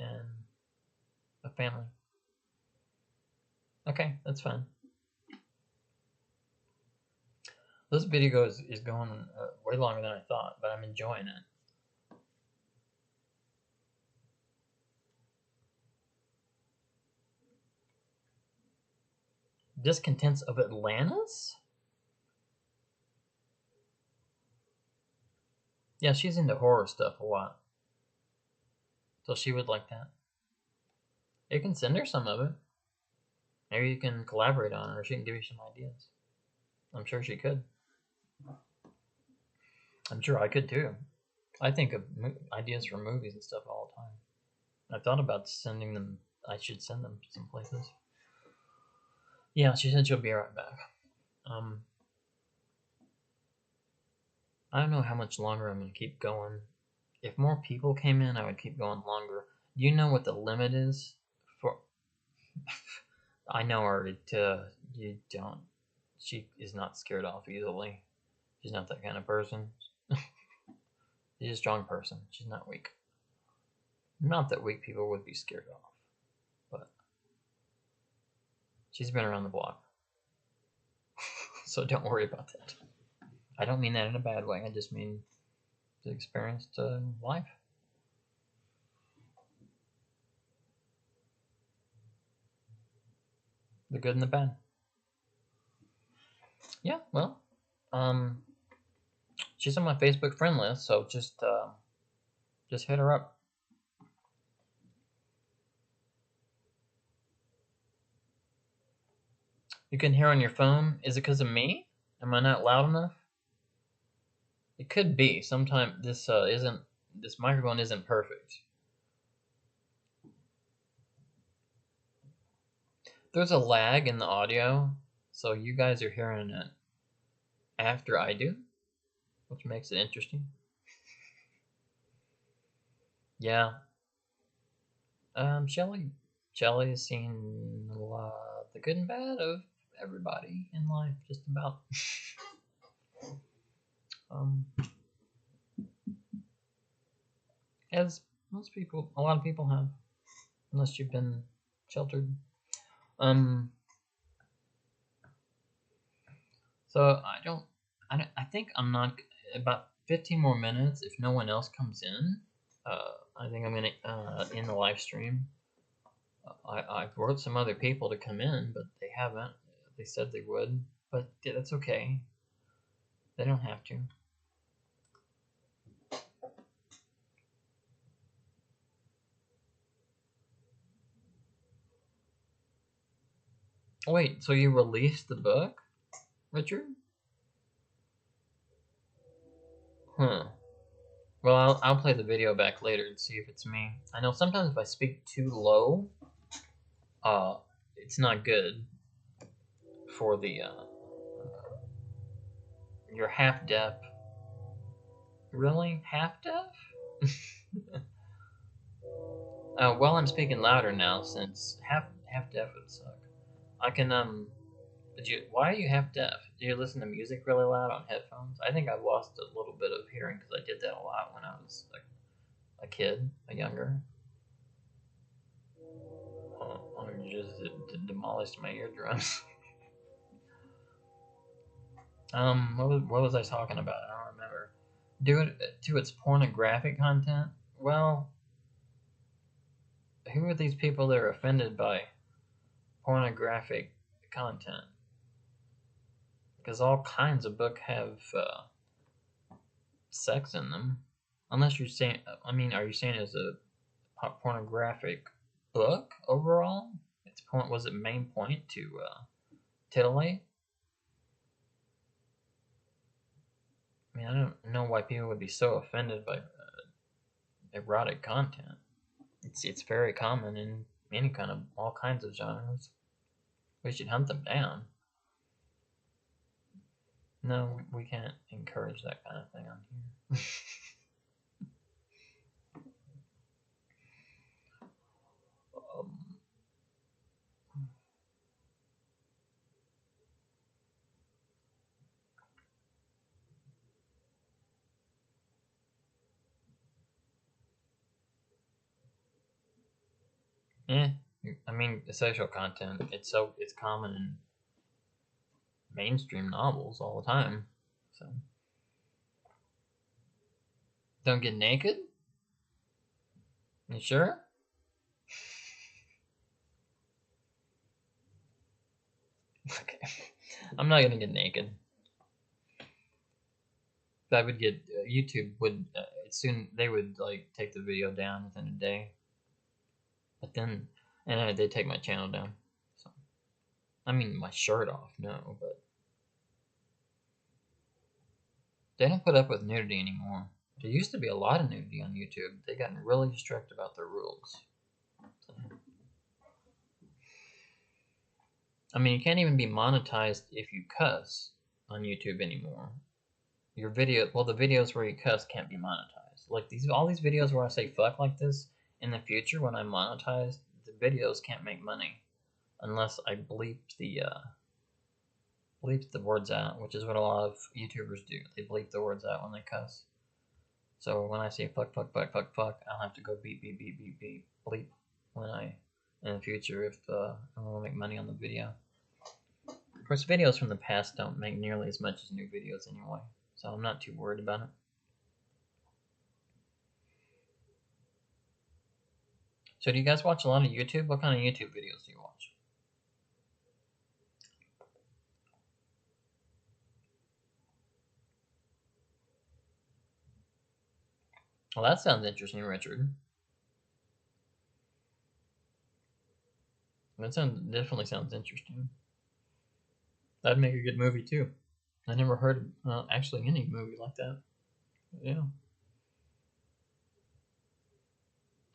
and a family. Okay, that's fine. This video is going way longer than I thought, but I'm enjoying it. Discontents of Atlantis? Yeah, she's into horror stuff a lot. So she would like that. You can send her some of it. Maybe you can collaborate on it, or she can give you some ideas. I'm sure she could. I'm sure I could too. I think of ideas for movies and stuff all the time. I thought about sending them. I should send them some places. Yeah, she said she'll be right back. I don't know how much longer I'm gonna keep going. If more people came in, I would keep going longer. Do you know what the limit is for? I know her. You don't. She is not scared off easily. She's not that kind of person. She's a strong person. She's not weak. Not that weak people would be scared off, but she's been around the block. So don't worry about that. I don't mean that in a bad way. I just mean the experienced life. The good and the bad. Yeah, well, um, she's on my Facebook friend list, so just hit her up. You can hear on your phone. Is it because of me? Am I not loud enough? It could be. Sometimes this microphone isn't perfect. There's a lag in the audio, so you guys are hearing it after I do, which makes it interesting. Yeah. Shelly has seen a lot, the good and bad of everybody in life, just about. As most people, a lot of people have, unless you've been sheltered. So I think I'm not, about 15 more minutes, if no one else comes in, I think I'm going to end the live stream. I wrote some other people to come in, but they haven't. They said they would, but yeah, that's okay. They don't have to. Wait, so you released the book, Richard? Huh. Well, I'll play the video back later and see if it's me. I know sometimes if I speak too low, it's not good for the, you're half deaf. Really? Half deaf? Well, I'm speaking louder now since half deaf would suck. I can, why are you half deaf? Do you listen to music really loud on headphones? I think I've lost a little bit of hearing because I did that a lot when I was like a kid, younger. You just demolished my eardrums. What was I talking about? I don't remember. Due to its pornographic content. Well, who are these people that are offended by pornographic content? Because all kinds of books have sex in them. Unless you're saying, I mean, are you saying it's a pornographic book overall? Its point was it main point to titillate? I mean, I don't know why people would be so offended by erotic content. It's very common in any kind of all kinds of genres. We should hunt them down. No, we can't encourage that kind of thing on here. Yeah, I mean, sexual content. It's common in mainstream novels all the time. So don't get naked. You sure? Okay, I'm not gonna get naked. I would get YouTube would soon they would like take the video down within a day. But then, and they take my channel down. So, I mean, my shirt off, no, but they don't put up with nudity anymore. There used to be a lot of nudity on YouTube. They gotten really strict about their rules. So, I mean, you can't even be monetized if you cuss on YouTube anymore. your video, well, the videos where you cuss can't be monetized. Like all these videos where I say fuck like this, in the future when I'm monetized, the videos can't make money unless I bleep the words out, which is what a lot of YouTubers do. They bleep the words out when they cuss. So when I say fuck, fuck, fuck, fuck, fuck, I'll have to go beep, beep, beep, beep, beep, bleep in the future if I want to make money on the video. Of course, videos from the past don't make nearly as much as new videos anyway, so I'm not too worried about it. So do you guys watch a lot of YouTube? What kind of YouTube videos do you watch? Well, that sounds interesting, Richard. That definitely sounds interesting. That'd make a good movie too. I never heard actually any movie like that. Yeah.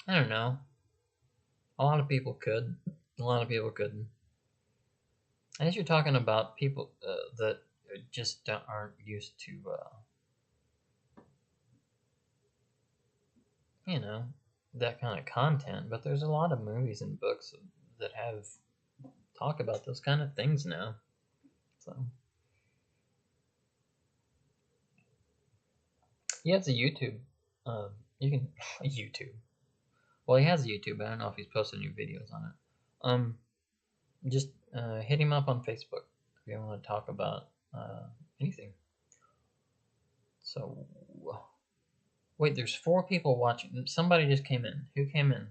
I don't know. A lot of people could. A lot of people couldn't. I guess you're talking about people that just aren't used to, you know, that kind of content. But there's a lot of movies and books that have talk about those kind of things now. So he has a YouTube. You can YouTube. Well, he has a YouTube. I don't know if he's posted new videos on it. Just hit him up on Facebook if you want to talk about anything. So, wait, there's 4 people watching. Somebody just came in. Who came in?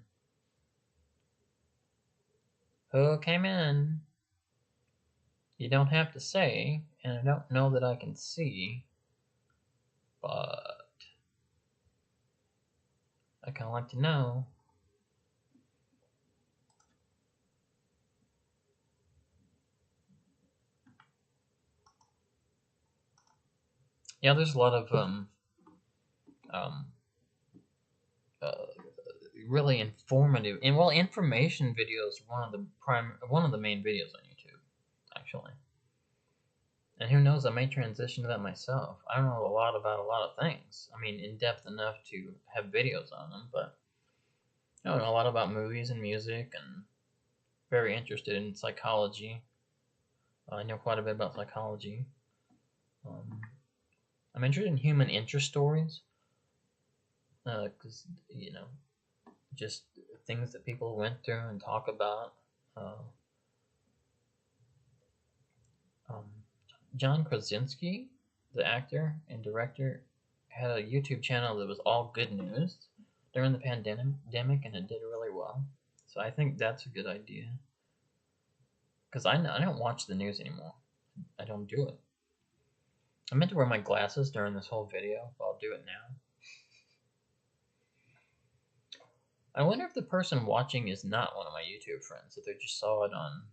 Who came in? You don't have to say, and I don't know that I can see, but I kind of like to know. Yeah, there's a lot of really informative and information videos are one of the main videos on YouTube, actually. And who knows, I may transition to that myself. I don't know a lot about a lot of things. I mean, in depth enough to have videos on them, but I don't know a lot about movies and music, and very interested in psychology. I know quite a bit about psychology. I'm interested in human interest stories, because just things that people went through and talk about. John Krasinski, the actor and director, had a YouTube channel that was all good news during the pandemic, and it did really well. So I think that's a good idea. Because I don't watch the news anymore. I don't do it. I meant to wear my glasses during this whole video, but I'll do it now. I wonder if the person watching is not one of my YouTube friends, if they just saw it on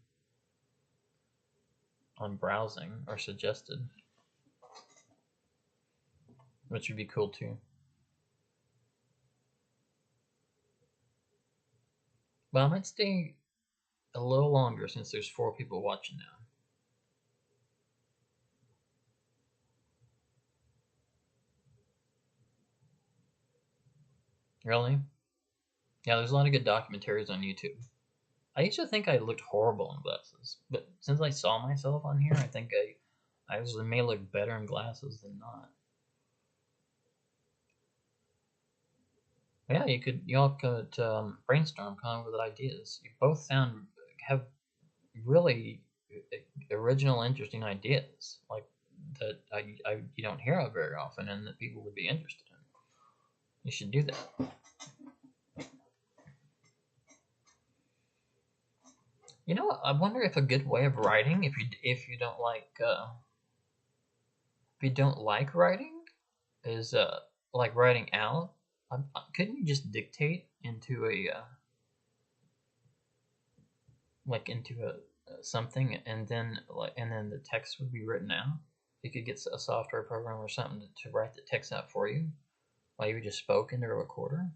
browsing or suggested, which would be cool too. But I might stay a little longer since there's 4 people watching now. Really? Yeah, there's a lot of good documentaries on YouTube. I used to think I looked horrible in glasses, but since I saw myself on here, I think I actually may look better in glasses than not. Yeah, y'all could brainstorm, come up with ideas. You both have really original, interesting ideas, like that you don't hear of very often, and that people would be interested in. You should do that. You know, I wonder if a good way of writing, if you don't like writing, is like writing out. Couldn't you just dictate into something, and then the text would be written out? You could get a software program or something to write the text out for you while you just spoke into a recorder.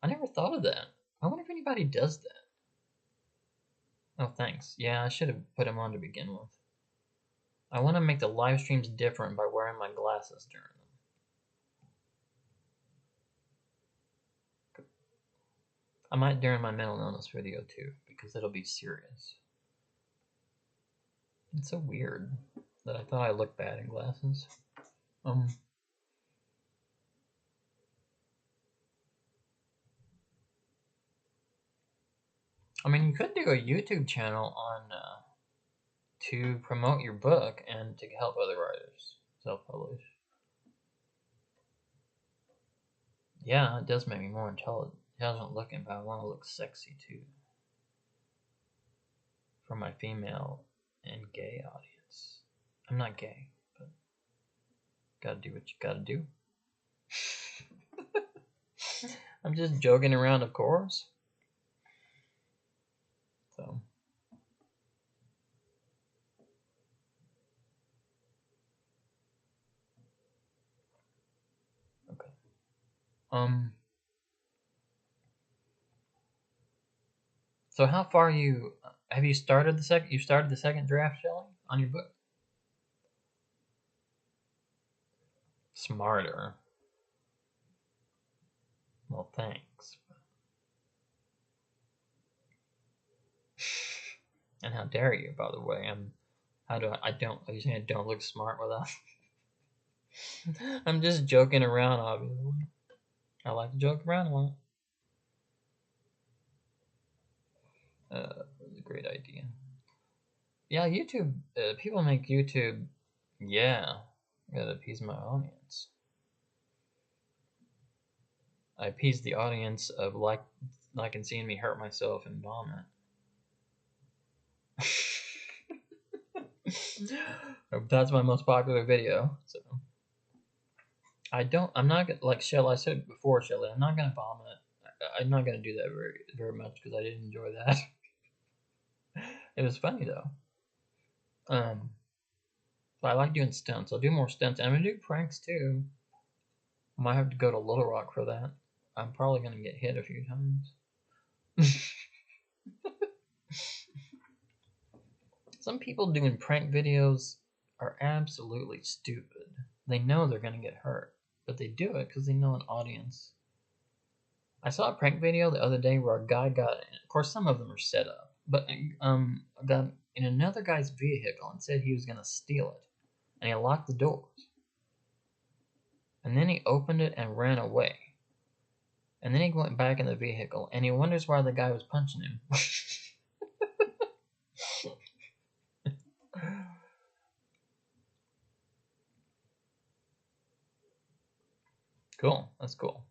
I never thought of that. I wonder if anybody does that. Oh, thanks. Yeah, I should have put him on to begin with. I want to make the live streams different by wearing my glasses during them. I might during my mental illness video too, because it'll be serious. It's so weird that I thought I looked bad in glasses. I mean, you could do a YouTube channel on to promote your book and to help other writers self-publish. Yeah, it does make me more intelligent. Looking, but I want to look sexy too. For my female and gay audience. I'm not gay, but gotta do what you gotta do. I'm just joking around, of course. So. Okay. So how far have you started the second draft, Shelley, on your book? Smarter. Well, thanks. And how dare you, by the way? Are you saying I don't look smart without? I'm just joking around, obviously. I like to joke around a lot. It's a great idea. Yeah, YouTube. People make YouTube. Yeah, gotta appease my audience. I appease the audience of liking seeing me hurt myself and vomit. That's my most popular video. So I'm not gonna, like Shelley. I said before, Shelley. I'm not gonna vomit. I'm not gonna do that very much because I didn't enjoy that. It was funny though. But I like doing stunts. I'll do more stunts. I'm gonna do pranks too. I might have to go to Little Rock for that. I'm probably gonna get hit a few times. Some people doing prank videos are absolutely stupid. They know they're gonna get hurt, but they do it because they know an audience. I saw a prank video the other day where a guy got, of course some of them are set up, but got in another guy's vehicle and said he was gonna steal it, and he locked the doors, and then he opened it and ran away, and then he went back in the vehicle, and he wonders why the guy was punching him. Cool, that's cool.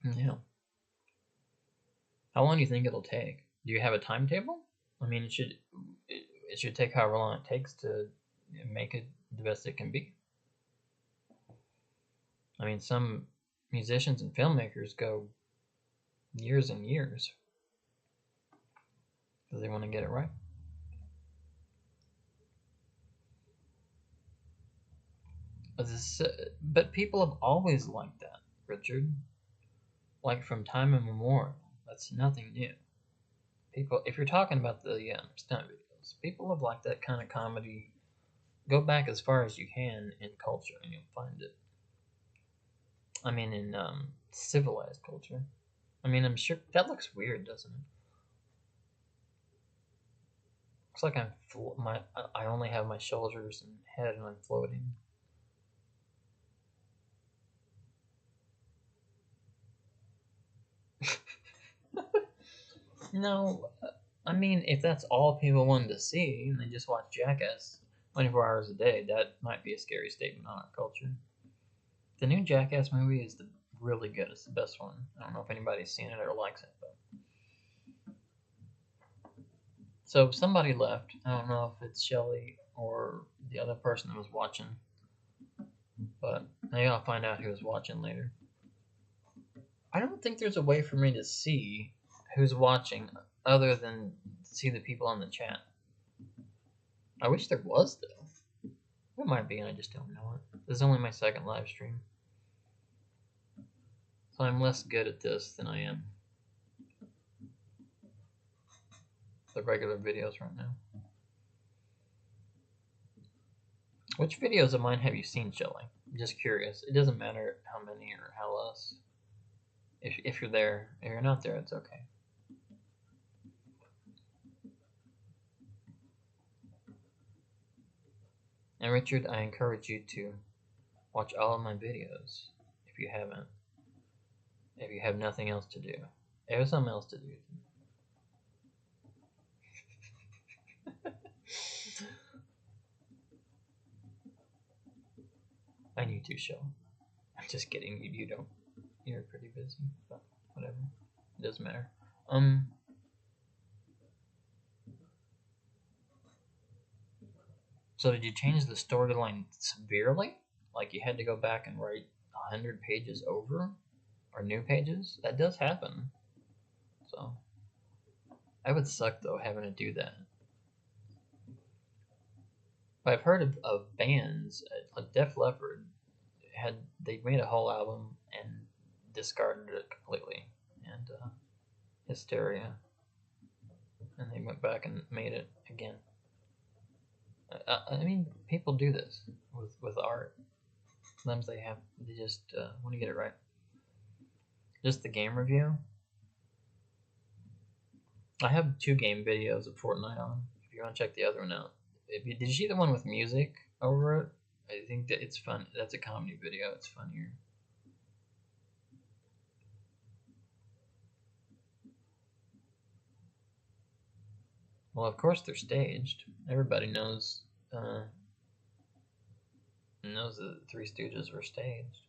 Yeah. How long do you think it'll take? Do you have a timetable? I mean, it should take however long it takes to make it the best it can be. I mean, some musicians and filmmakers go years and years because they want to get it right. But people have always liked that, Richard. Like from time immemorial. That's nothing new. People, if you're talking about the stunt videos, people have liked that kind of comedy. Go back as far as you can in culture, and you'll find it. I mean, in civilized culture. I mean, I'm sure that looks weird, doesn't it? Looks like I only have my shoulders and head, and I'm floating. No, I mean, if that's all people wanted to see, and they just watch Jackass 24 hours a day, that might be a scary statement on our culture. The new Jackass movie is really good. It's the best one. I don't know if anybody's seen it or likes it, but so somebody left. I don't know if it's Shelly or the other person that was watching, but maybe I'll find out who was watching later. I don't think there's a way for me to see who's watching other than see the people on the chat. I wish there was, though. There might be, and I just don't know it. This is only my second live stream, so I'm less good at this than I am the regular videos right now. Which videos of mine have you seen, Shelly? I'm just curious. It doesn't matter how many or how less. If you're there, if you're not there, it's okay. And Richard, I encourage you to watch all of my videos if you haven't. If you have nothing else to do. There's something else to do. I need to show. I'm just kidding. You don't. You're pretty busy, but whatever. It doesn't matter. So did you change the storyline severely? Like you had to go back and write 100 pages over? Or new pages? That does happen. So I would suck though having to do that. But I've heard of bands like Def Leppard they made a whole album and discarded it completely, and Hysteria, and they went back and made it again. I mean, people do this with art. Sometimes they just want to get it right. Just the game review. I have 2 game videos of Fortnite on. If you want to check the other one out. Did you see the one with music over it? I think that it's fun. That's a comedy video. It's funnier. Well, of course they're staged. Everybody knows the Three Stooges were staged.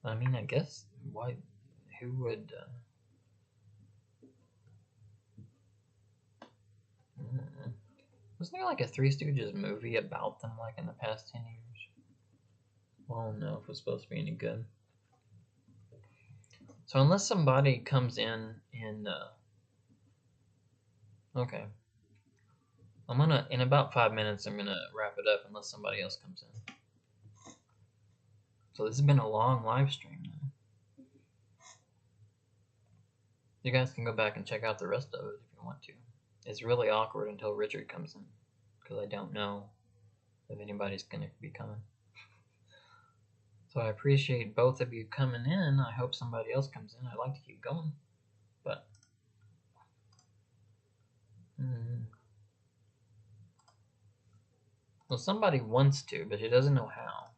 I mean, I guess why? Who would? Wasn't there like a Three Stooges movie about them, like in the past 10 years? Well, I don't know if it was supposed to be any good. So unless somebody comes in and okay, in about 5 minutes, I'm gonna wrap it up unless somebody else comes in. So this has been a long live stream now. You guys can go back and check out the rest of it if you want to. It's really awkward until Richard comes in, because I don't know if anybody's gonna be coming. So I appreciate both of you coming in. I hope somebody else comes in. I'd like to keep going, but well, somebody wants to, but she doesn't know how.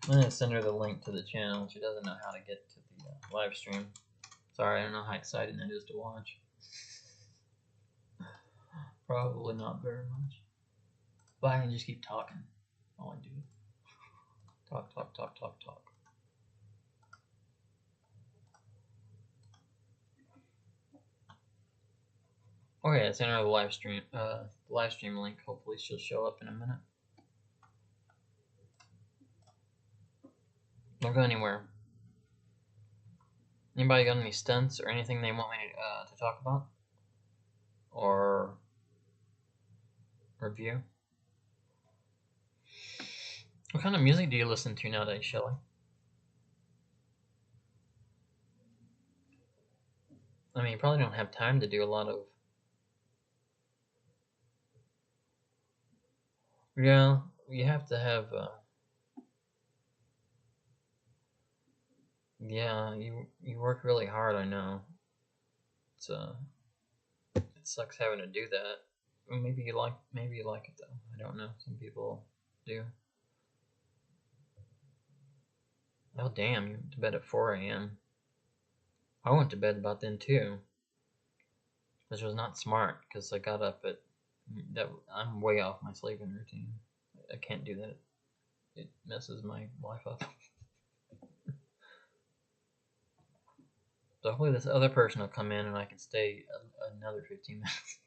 I'm going to send her the link to the channel. She doesn't know how to get to the live stream. Sorry, I don't know how exciting that is to watch. Probably not very much. But I can just keep talking. All I do. Talk, talk, talk, talk, talk. Okay, I sent her the live stream link. Hopefully she'll show up in a minute. Don't go anywhere. Anybody got any stunts or anything they want me to talk about? Or review? What kind of music do you listen to nowadays, Shelly? I mean, you probably don't have time to do a lot of... Yeah, you have to have... Yeah, you work really hard, I know. It sucks having to do that. Maybe you like it though. I don't know. Some people do. Oh damn, you went to bed at 4 a.m. I went to bed about then too. Which was not smart because I got up at I'm way off my sleeping routine. I can't do that. It messes my life up. So hopefully this other person will come in and I can stay another 15 minutes.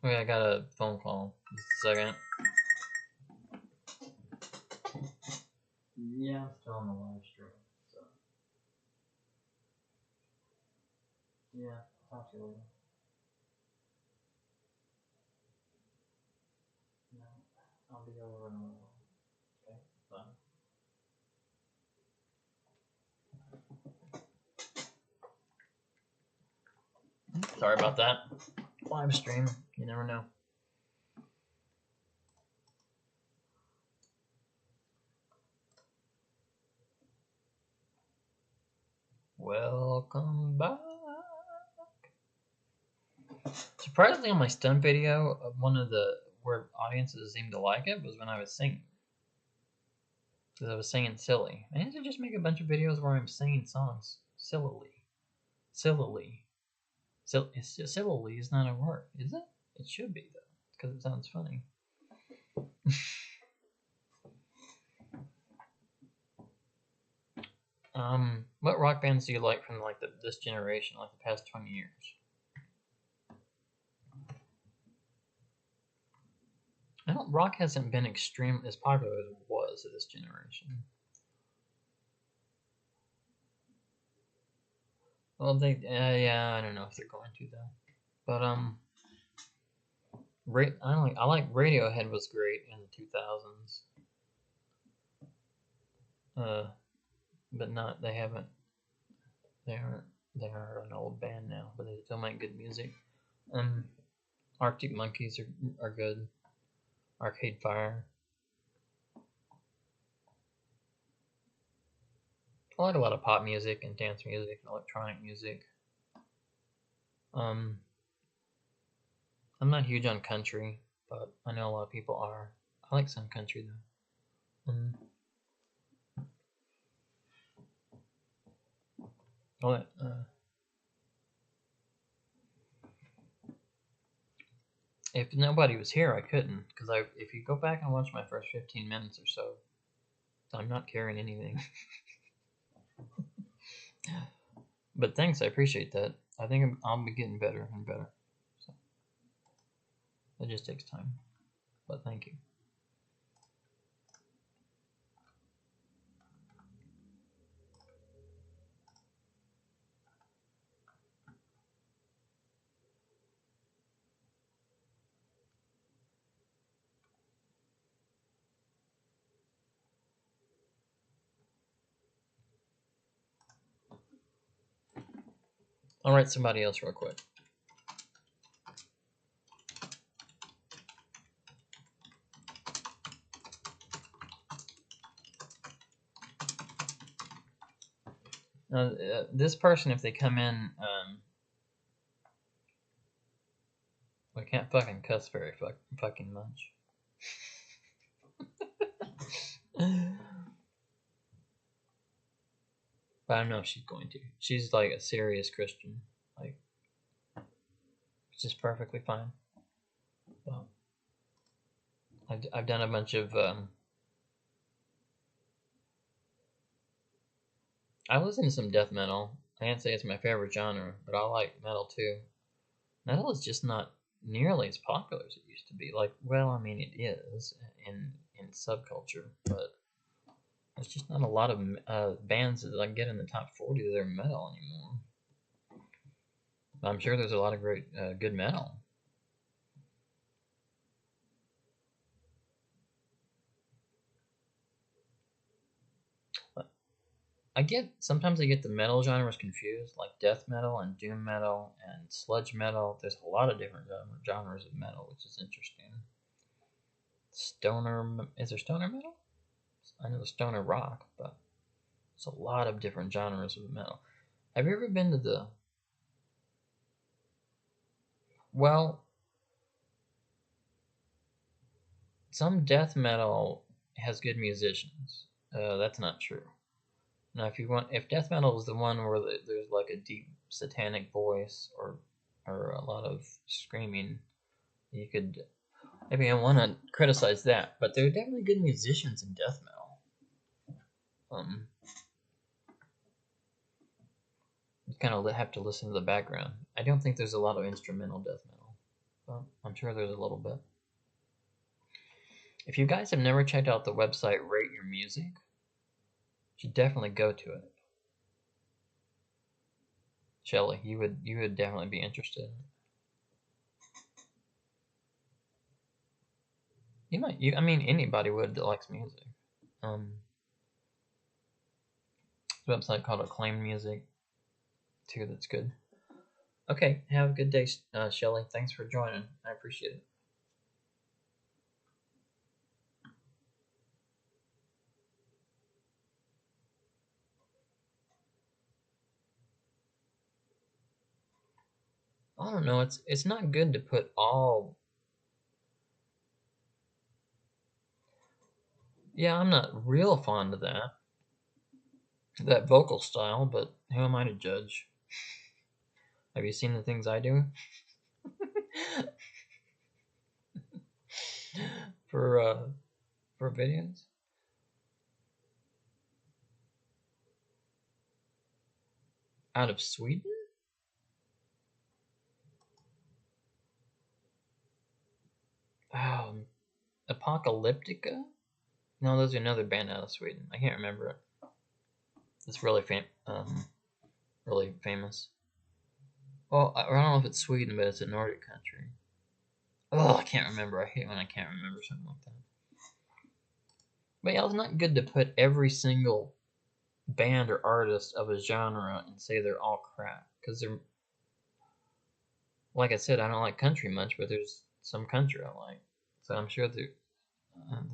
Okay, I got a phone call. Just a second. Yeah, I'm still on the live stream. So yeah, talk to you later. No, I'll be over in a little. Okay, bye. Sorry about that. Live stream, you never know. Welcome back. Surprisingly, on my stunt video, one of the where audiences seemed to like it was when I was singing. Because I was singing silly. I need to just make a bunch of videos where I'm singing songs sillily. Sillily. Sillily is not a word, is it? It should be, though, because it sounds funny. What rock bands do you like from like this generation, like the past 20 years? Rock hasn't been as popular as it was at this generation. Well, yeah, I don't know if they're going to though. But I like Radiohead was great in the 2000s. But not they haven't. They are an old band now, but they still make good music. Arctic Monkeys are good. Arcade Fire. I like a lot of pop music and dance music and electronic music. I'm not huge on country, but I know a lot of people are. I like some country though. If nobody was here, I couldn't, because if you go back and watch my first 15 minutes or so, I'm not carrying anything. But thanks, I appreciate that. I think I'll be getting better and better. So it just takes time. But thank you. I'll write somebody else real quick. Now, this person, if they come in, we can't fucking cuss very fucking much. But I don't know if she's going to. She's like a serious Christian, like, which is perfectly fine. Well, I've done a bunch of. I listen to some death metal. I can't say it's my favorite genre, but I like metal too. Metal is just not nearly as popular as it used to be. Like, well, I mean, it is in subculture, but there's just not a lot of bands that like get in the top 40 that are metal anymore. I'm sure there's a lot of great good metal. Sometimes I get the metal genres confused, like death metal and doom metal and sludge metal. There's a lot of different genres of metal, which is interesting. Is there stoner metal? I know the stoner rock, but there's a lot of different genres of metal. Have you ever been to the... Well, some death metal has good musicians. That's not true. Now, if death metal is the one where there's like a deep satanic voice or a lot of screaming, you could maybe I want to criticize that. But there are definitely good musicians in death metal. You kind of have to listen to the background. I don't think there's a lot of instrumental death metal, but I'm sure there's a little bit. If you guys have never checked out the website Rate Your Music, Should definitely go to it. Shelly, you would definitely be interested. I mean, anybody would that likes music. There's a website called Acclaim Music, too, that's good. Okay, have a good day, Shelly. Thanks for joining. I appreciate it. I don't know. It's not good to put all. Yeah, I'm not real fond of that vocal style, but who am I to judge? Have you seen the things I do? for for videos? Out of Sweden? Oh, Apocalyptica? No, there's another band out of Sweden. I can't remember it. It's really famous. Well, I don't know if it's Sweden, but it's a Nordic country. Oh, I can't remember. I hate when I can't remember something like that. But yeah, it's not good to put every single band or artist of a genre and say they're all crap. Because they're, like I said, I don't like country much, but there's some country I like. So I'm sure there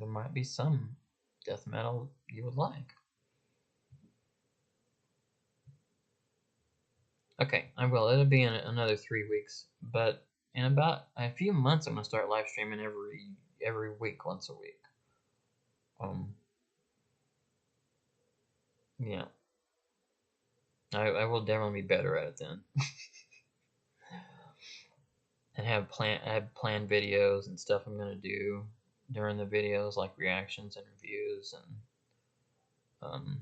might be some death metal you would like. Okay, I will. It'll be in another 3 weeks, but in about a few months, I'm gonna start live streaming every week, once a week. Yeah, I will definitely be better at it then, and have planned videos and stuff I'm gonna do during the videos, like reactions and reviews and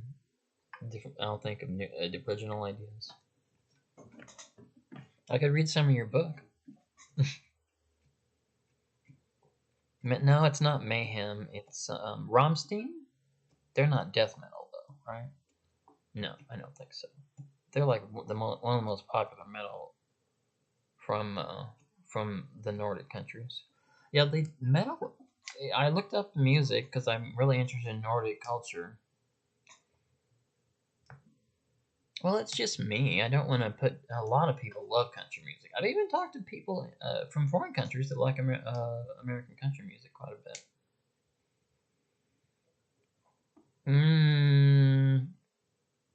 different. I'll think of new, original ideas. I could read some of your book. No, it's not Mayhem. It's Rammstein. They're not death metal though, right? No, I don't think so. They're like one of the most popular metal from the Nordic countries. Yeah, they metal. I looked up music because I'm really interested in Nordic culture. Well, it's just me. I don't want to put. A lot of people love country music. I've even talked to people from foreign countries that like American country music quite a bit.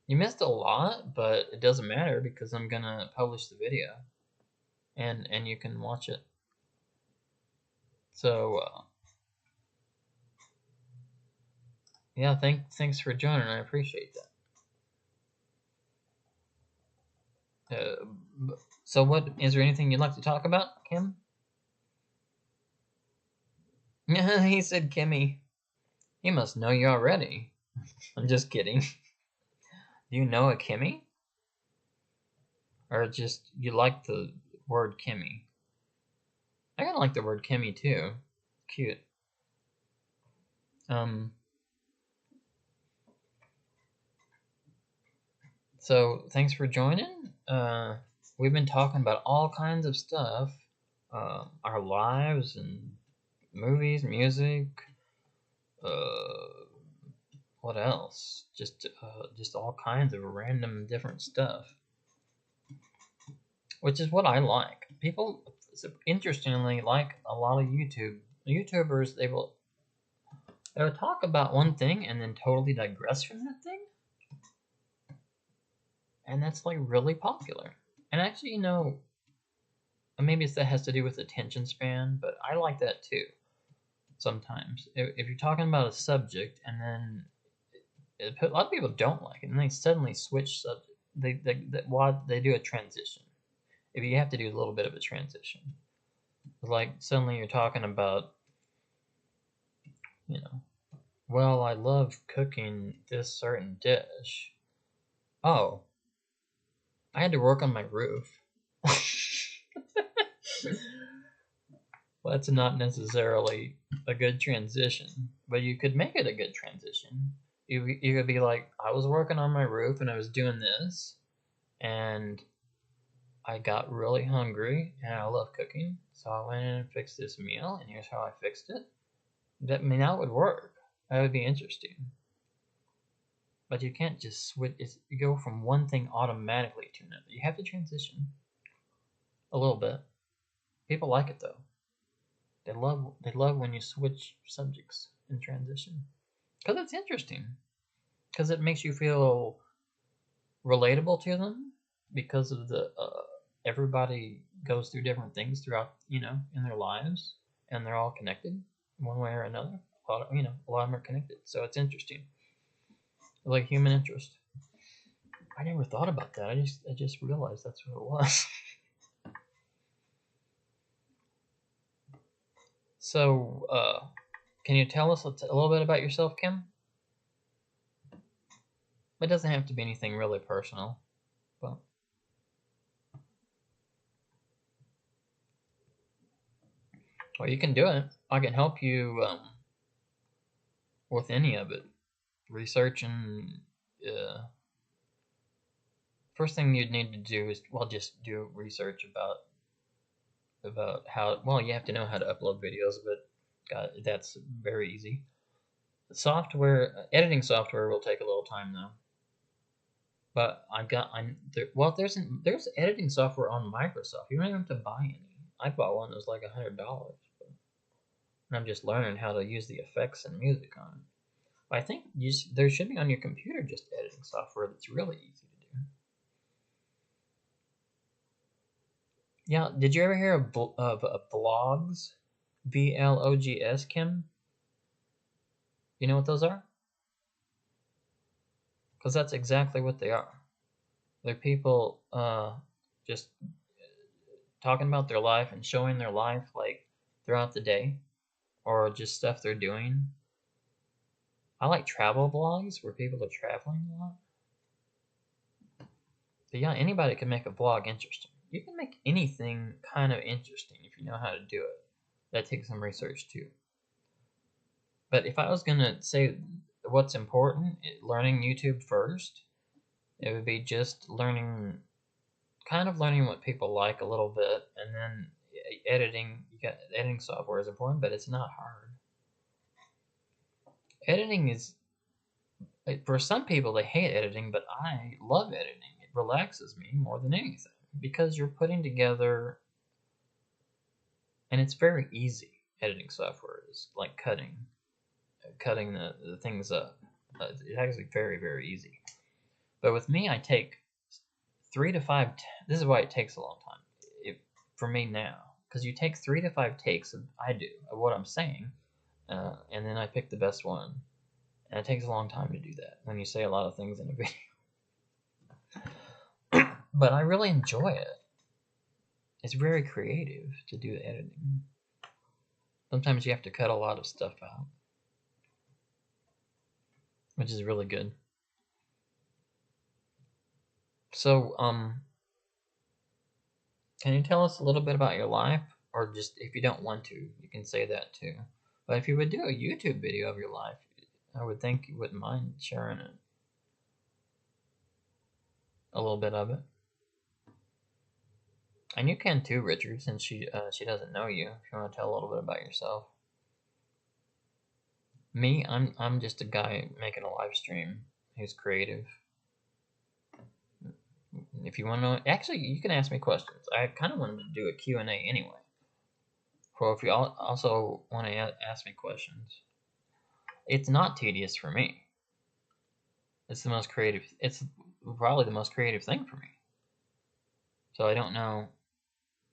You missed a lot, but it doesn't matter because I'm gonna publish the video, and you can watch it. So yeah, thanks for joining. I appreciate that. So what is there anything you'd like to talk about, Kim? Yeah, he said Kimmy. He must know you already. I'm just kidding. Do you know a Kimmy? Or just you like the word Kimmy? I kinda like the word Kimmy too. Cute. So thanks for joining. We've been talking about all kinds of stuff. Our lives and movies, music, what else? Just all kinds of random different stuff, which is what I like. People, interestingly, like a lot of YouTubers. They'll talk about one thing and then totally digress from that thing, and that's like really popular. And actually, maybe that has to do with attention span, but I like that too. Sometimes, if you're talking about a subject and then a lot of people don't like it, and they suddenly switch subject. They do a transition. If you have to do a little bit of a transition, like suddenly you're talking about, well, I love cooking this certain dish. Oh, I had to work on my roof. Well, that's not necessarily a good transition, but you could make it a good transition You could be like, I was working on my roof and I was doing this, and I got really hungry, and I love cooking, so I went in and fixed this meal, and here's how I fixed it. That, I mean, that would work. That would be interesting. But you can't just switch. You go from one thing automatically to another. You have to transition a little bit. People like it though. They love when you switch subjects and transition because it's interesting. Because it makes you feel relatable to them because of the everybody goes through different things throughout in their lives, and they're all connected one way or another. A lot of them are connected, so it's interesting. Like human interest. I never thought about that. I just realized that's what it was. So, can you tell us a little bit about yourself, Kim? It doesn't have to be anything really personal, but well, you can do it. I can help you with any of it. Research and first thing you'd need to do is just do research about how you have to know how to upload videos, but that's very easy. Editing software will take a little time though. But there's editing software on Microsoft. You don't even have to buy any. I bought one that was like $100, and I'm just learning how to use the effects and music on it. But I think there should be on your computer just editing software that's really easy to do. Yeah, did you ever hear of vlogs? VLOGS, Kim? You know what those are? Because that's exactly what they are. They're people just talking about their life and showing their life like throughout the day, or just stuff they're doing. I like travel vlogs where people are traveling a lot. But yeah, anybody can make a vlog interesting. You can make anything kind of interesting if you know how to do it. That takes some research too. But if I was gonna say what's important, learning YouTube first, it would be just learning what people like a little bit, and then editing. Editing software is important, but it's not hard. Editing is, for some people, they hate editing, but I love editing. It relaxes me more than anything because you're putting together, and it's very easy. Editing software is like cutting the things up. It's actually very, very easy. But with me, I take 3 to 5. This is why it takes a long time for me now, because you take 3 to 5 takes of what I'm saying, and then I pick the best one. And it takes a long time to do that when you say a lot of things in a video. But I really enjoy it. It's very creative to do the editing. Sometimes you have to cut a lot of stuff out, which is really good. So, can you tell us a little bit about your life? Or just, if you don't want to, you can say that too. But if you would do a YouTube video of your life, I would think you wouldn't mind sharing it. A little bit of it. And you can too, Richard, since she doesn't know you. If you want to tell a little bit about yourself. Me, I'm just a guy making a live stream who's creative. If you want to know, actually, you can ask me questions. I kind of wanted to do a Q&A anyway. So if you also want to ask me questions, it's not tedious for me. It's the most creative. It's probably the most creative thing for me. So I don't know.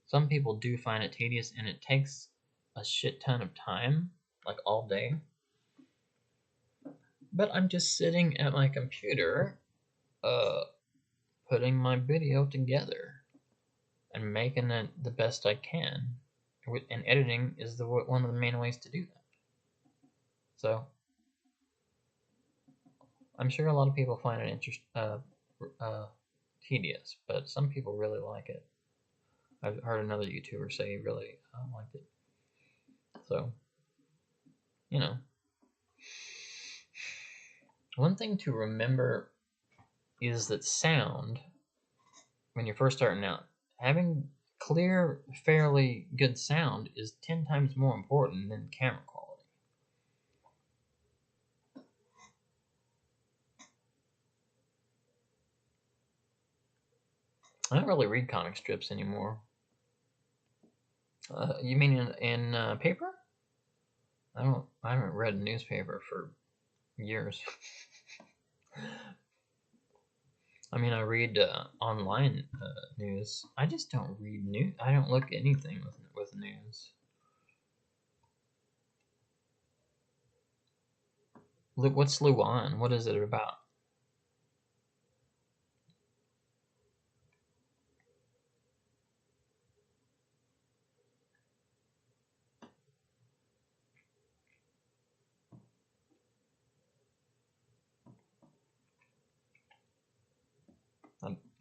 Some people do find it tedious, and it takes a shit ton of time, like all day. But I'm just sitting at my computer, putting my video together and making it the best I can. And editing is one of the main ways to do that. So I'm sure a lot of people find it tedious, but some people really like it. I've heard another YouTuber say he really liked it. So, One thing to remember is that sound, when you're first starting out, having clear, fairly good sound is 10 times more important than camera quality. I don't really read comic strips anymore. You mean in paper? I haven't read a newspaper for years. I mean, I read online news. I just don't read news. I don't look at anything with news. Look, what's Luan? What is it about?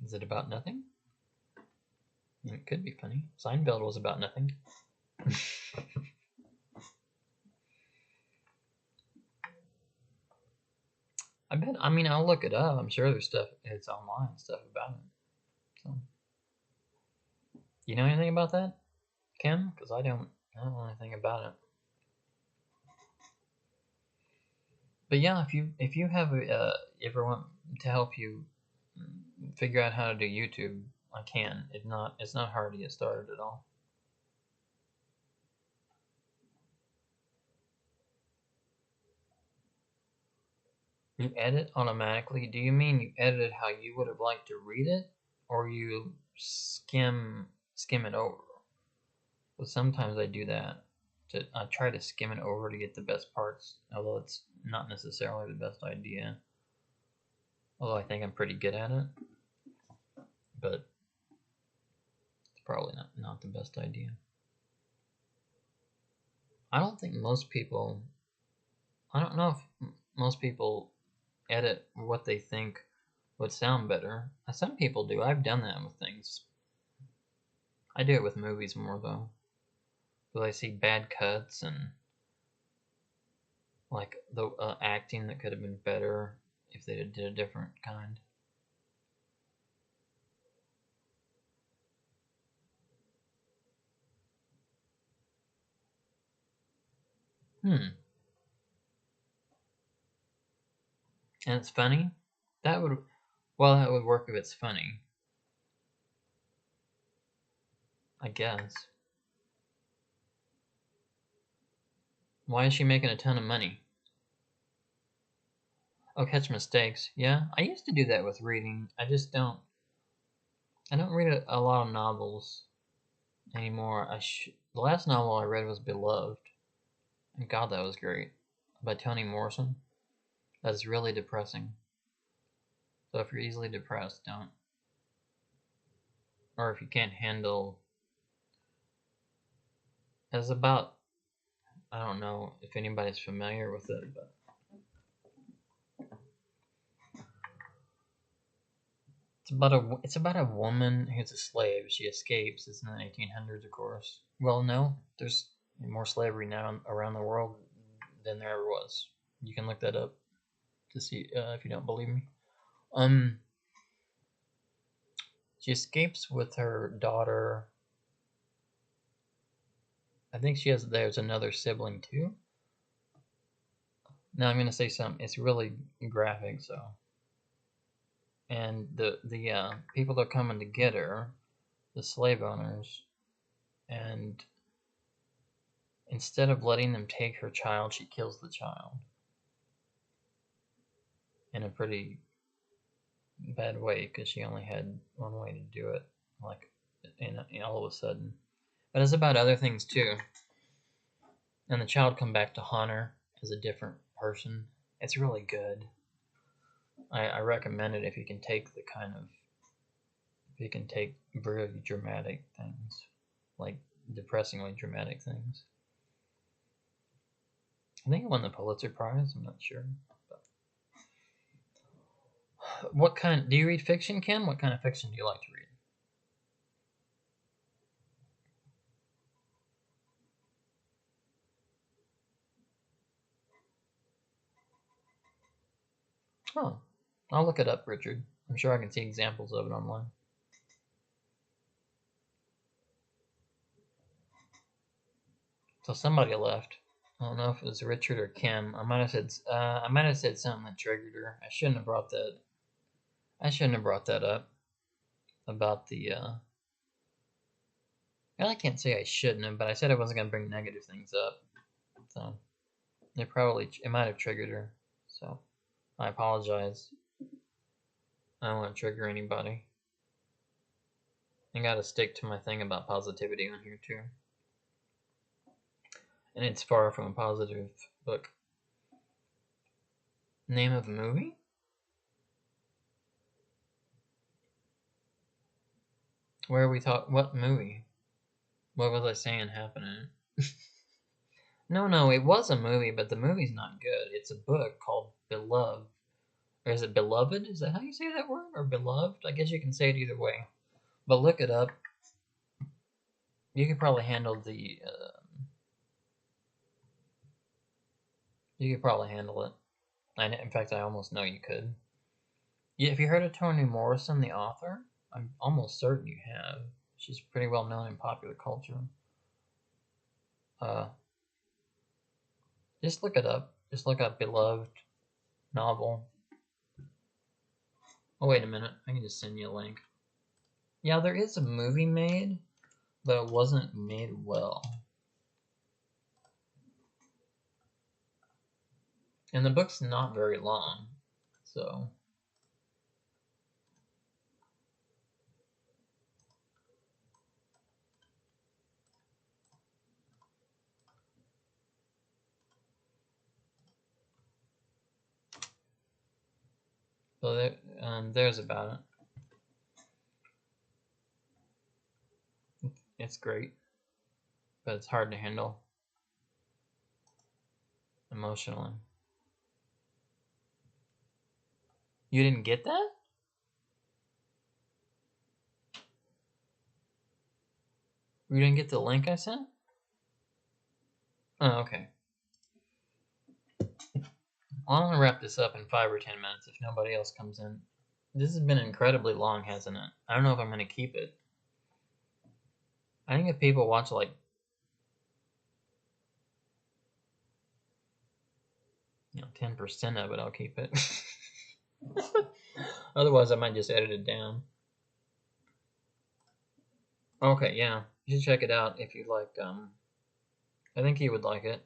Is it about nothing? It could be funny. Seinfeld was about nothing. I bet. I mean, I'll look it up. I'm sure there's stuff. It's online stuff about it. So, you know anything about that, Kim? Because I don't know anything about it. But yeah, if you have ever want to help you figure out how to do YouTube, I can. It's not hard to get started at all. You edit automatically? Do you mean you edited how you would have liked to read it, or you skim it over? Well, sometimes I do that. I try to skim it over to get the best parts, although it's not necessarily the best idea. Although I think I'm pretty good at it, but it's probably not the best idea. I don't think most people. I don't know if most people edit what they think would sound better. Some people do. I've done that with things. I do it with movies more though, because I see bad cuts and like the acting that could have been better if they did a different kind. And it's funny. That would that would work if it's funny, I guess. Why is she making a ton of money? Oh, catch mistakes. Yeah, I used to do that with reading. I just don't. I don't read a lot of novels anymore. The last novel I read was Beloved, and God, that was great, by Toni Morrison. That's really depressing. So if you're easily depressed, don't. Or if you can't handle. It's about. I don't know if anybody's familiar with it, but it's about a woman who's a slave. She escapes. It's in the 1800s, of course. Well, no, there's more slavery now around the world than there ever was. You can look that up to see if you don't believe me. She escapes with her daughter. I think there's another sibling too. Now I'm gonna say something. It's really graphic, so. And the people that are coming to get her, the slave owners, and instead of letting them take her child, she kills the child in a pretty bad way because she only had one way to do it, like in all of a sudden. But it's about other things too. And the child come back to haunt her as a different person. It's really good. I recommend it if you can take really dramatic things, like depressingly dramatic things. I think it won the Pulitzer Prize. I'm not sure. But what kind? Do you read fiction, Ken? What kind of fiction do you like to read? Oh, I'll look it up, Richard. I'm sure I can see examples of it online. So somebody left. I don't know if it was Richard or Kim. I might have said something that triggered her. I shouldn't have brought that up about the. I can't say I shouldn't have, but I said I wasn't gonna bring negative things up. So it might have triggered her. So I apologize. I don't want to trigger anybody. I gotta stick to my thing about positivity on here too. And it's far from a positive book. Name of a movie? Where are we what movie? What was I saying happening? No, it was a movie, but the movie's not good. It's a book called Beloved. Or is it Beloved? Is that how you say that word? Or Beloved? I guess you can say it either way. But look it up. You could probably handle the... you could probably handle it. In fact, I almost know you could. Yeah, have you heard of Toni Morrison, the author? I'm almost certain you have. She's pretty well known in popular culture. Just look it up. Just look up Beloved novel. Oh, wait a minute. I can just send you a link. Yeah, there is a movie made, but it wasn't made well. And the book's not very long, so... So there's about it. It's great, but it's hard to handle emotionally. You didn't get that? You didn't get the link I sent? Oh, okay. Well, I'm gonna wrap this up in 5 or 10 minutes if nobody else comes in. This has been incredibly long, hasn't it? I don't know if I'm gonna keep it. I think if people watch like 10% of it, I'll keep it. Otherwise, I might just edit it down. Okay, yeah, you should check it out if you like. I think you would like it.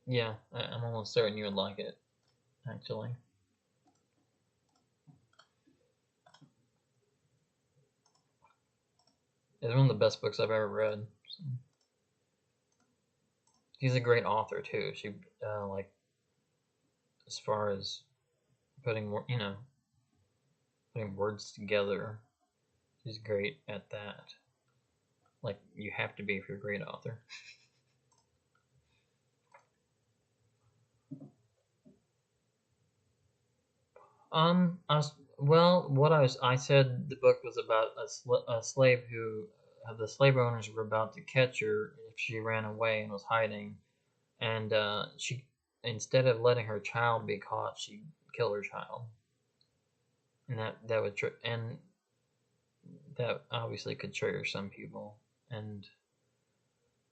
Yeah, I'm almost certain you would like it, actually. It's one of the best books I've ever read. So. She's a great author too. She like as far as putting putting words together. She's great at that. Like you have to be if you're a great author. I said the book was about a slave who the slave owners were about to catch her if she ran away and was hiding, and she instead of letting her child be caught, she killed her child, and that obviously could trigger some people,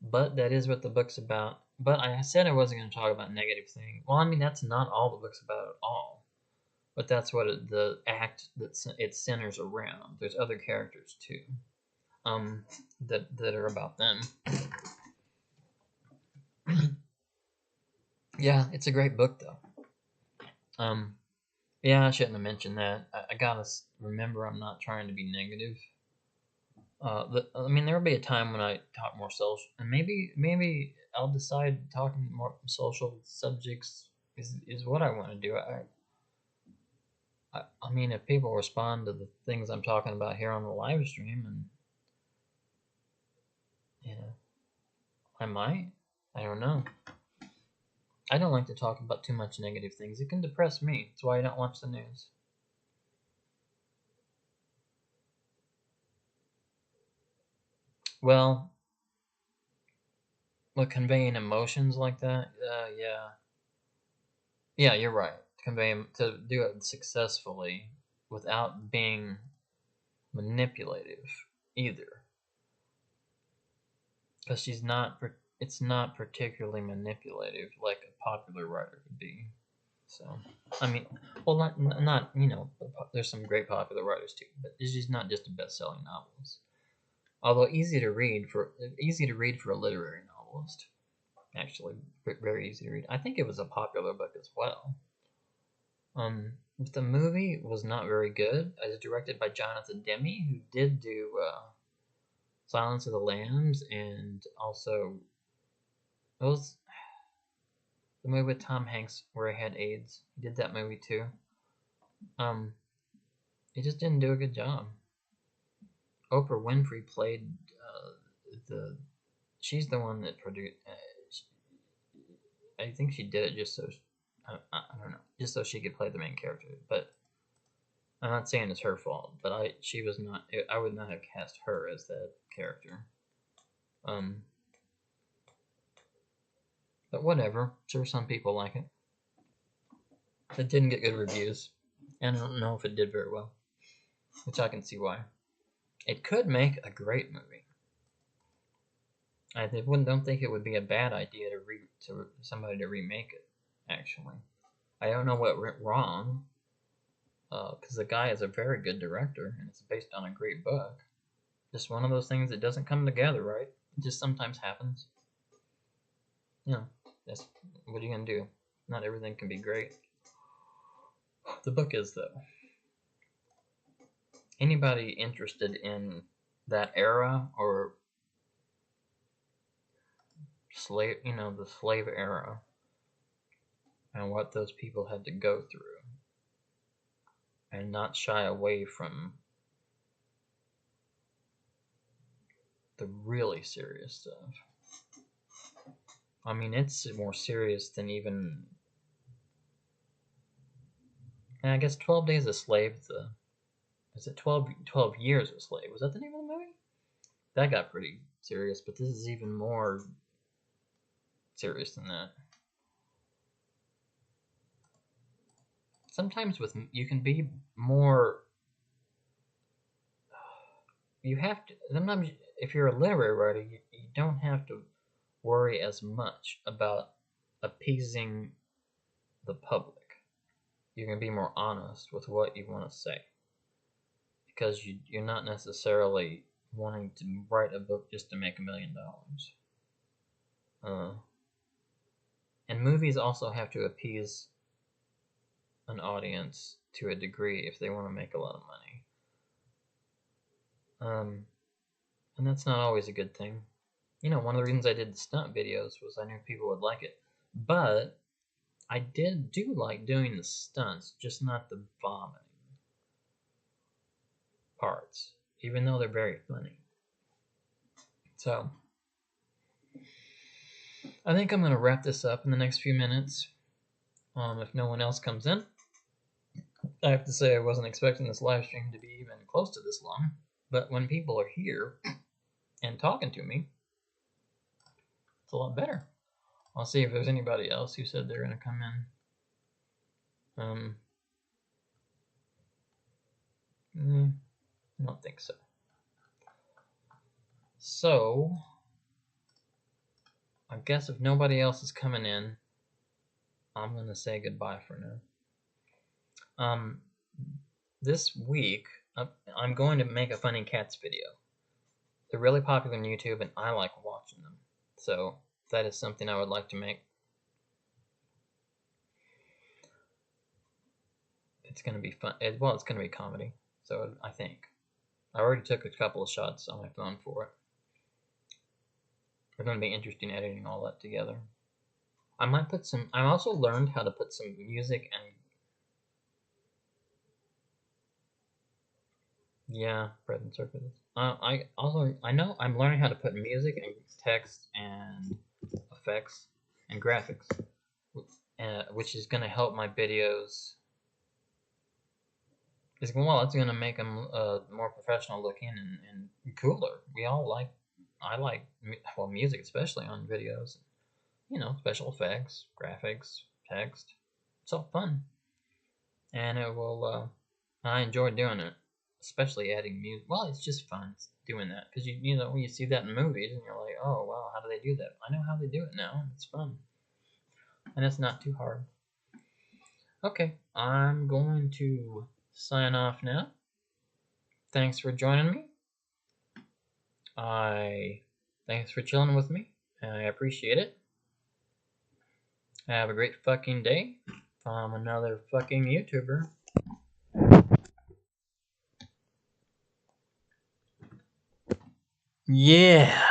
but that is what the book's about. But I said I wasn't going to talk about negative things. Well, I mean that's not all the book's about at all. But that's what the act that it centers around. There's other characters too, that are about them. Yeah, it's a great book though. Yeah, I shouldn't have mentioned that. I gotta remember I'm not trying to be negative. I mean, there'll be a time when I talk more social, and maybe I'll decide talking more social subjects is what I want to do. I mean, if people respond to the things I'm talking about here on the live stream, and I might. I don't know. I don't like to talk about too much negative things. It can depress me. That's why I don't watch the news. Well, conveying emotions like that, yeah. Yeah, you're right. To do it successfully without being manipulative either, because it's not particularly manipulative like a popular writer would be. So, I mean, well, not there's some great popular writers too, but she's not just a best-selling novelist. Although easy to read for a literary novelist, actually, very easy to read. I think it was a popular book as well. The movie was not very good. It was directed by Jonathan Demme, who did do Silence of the Lambs, and also it was the movie with Tom Hanks where he had AIDS. He did that movie too. Um, he just didn't do a good job. Oprah Winfrey played the. She's the one that produced. I think she did it just so. I don't know, just so she could play the main character. But I'm not saying it's her fault. But she was not. I would not have cast her as that character. Um, but whatever. Sure, some people like it. It didn't get good reviews, and I don't know if it did very well, which I can see why. It could make a great movie. Don't think it would be a bad idea to somebody to remake it. Actually, I don't know what went wrong, because the guy is a very good director, and it's based on a great book. Just one of those things that doesn't come together, right? It just sometimes happens. You know, that's what are you gonna do? Not everything can be great. The book is though. Anybody interested in that era or the slave era, and what those people had to go through, and not shy away from the really serious stuff. I mean, it's more serious than even. And I guess 12 Days a Slave. Is it 12 Years a Slave? Was that the name of the movie? That got pretty serious, but this is even more serious than that. Sometimes you can be more. You have to. Sometimes, if you're a literary writer, you don't have to worry as much about appeasing the public. You can be more honest with what you want to say, because you're not necessarily wanting to write a book just to make $1 million. And movies also have to appease an audience to a degree if they want to make a lot of money. And that's not always a good thing. One of the reasons I did the stunt videos was I knew people would like it. But I do like doing the stunts, just not the vomiting parts, even though they're very funny. So, I think I'm going to wrap this up in the next few minutes. If no one else comes in. I have to say I wasn't expecting this live stream to be even close to this long. But when people are here and talking to me, it's a lot better. I'll see if there's anybody else who said they're going to come in. I don't think so. So, I guess if nobody else is coming in, I'm going to say goodbye for now. This week, I'm going to make a Funny Cats video. They're really popular on YouTube, and I like watching them. So, that is something I would like to make. It's going to be fun. Well, it's going to be comedy. So, I think. I already took a couple of shots on my phone for it. It's going to be interesting editing all that together. I also learned how to put some music and. Yeah, bread and circuses. I'm learning how to put music and text and effects and graphics, which is going to help my videos. It's going to make them more professional looking and cooler. I like music, especially on videos. Special effects, graphics, text. It's all fun, and it will. I enjoy doing it, especially adding music. Well, it's just fun doing that because you know when you see that in movies and you're like, oh wow, how do they do that? I know how they do it now. It's fun, and it's not too hard. Okay, I'm going to sign off now. Thanks for joining me. Thanks for chilling with me. I appreciate it. Have a great fucking day. I'm another fucking YouTuber. Yeah.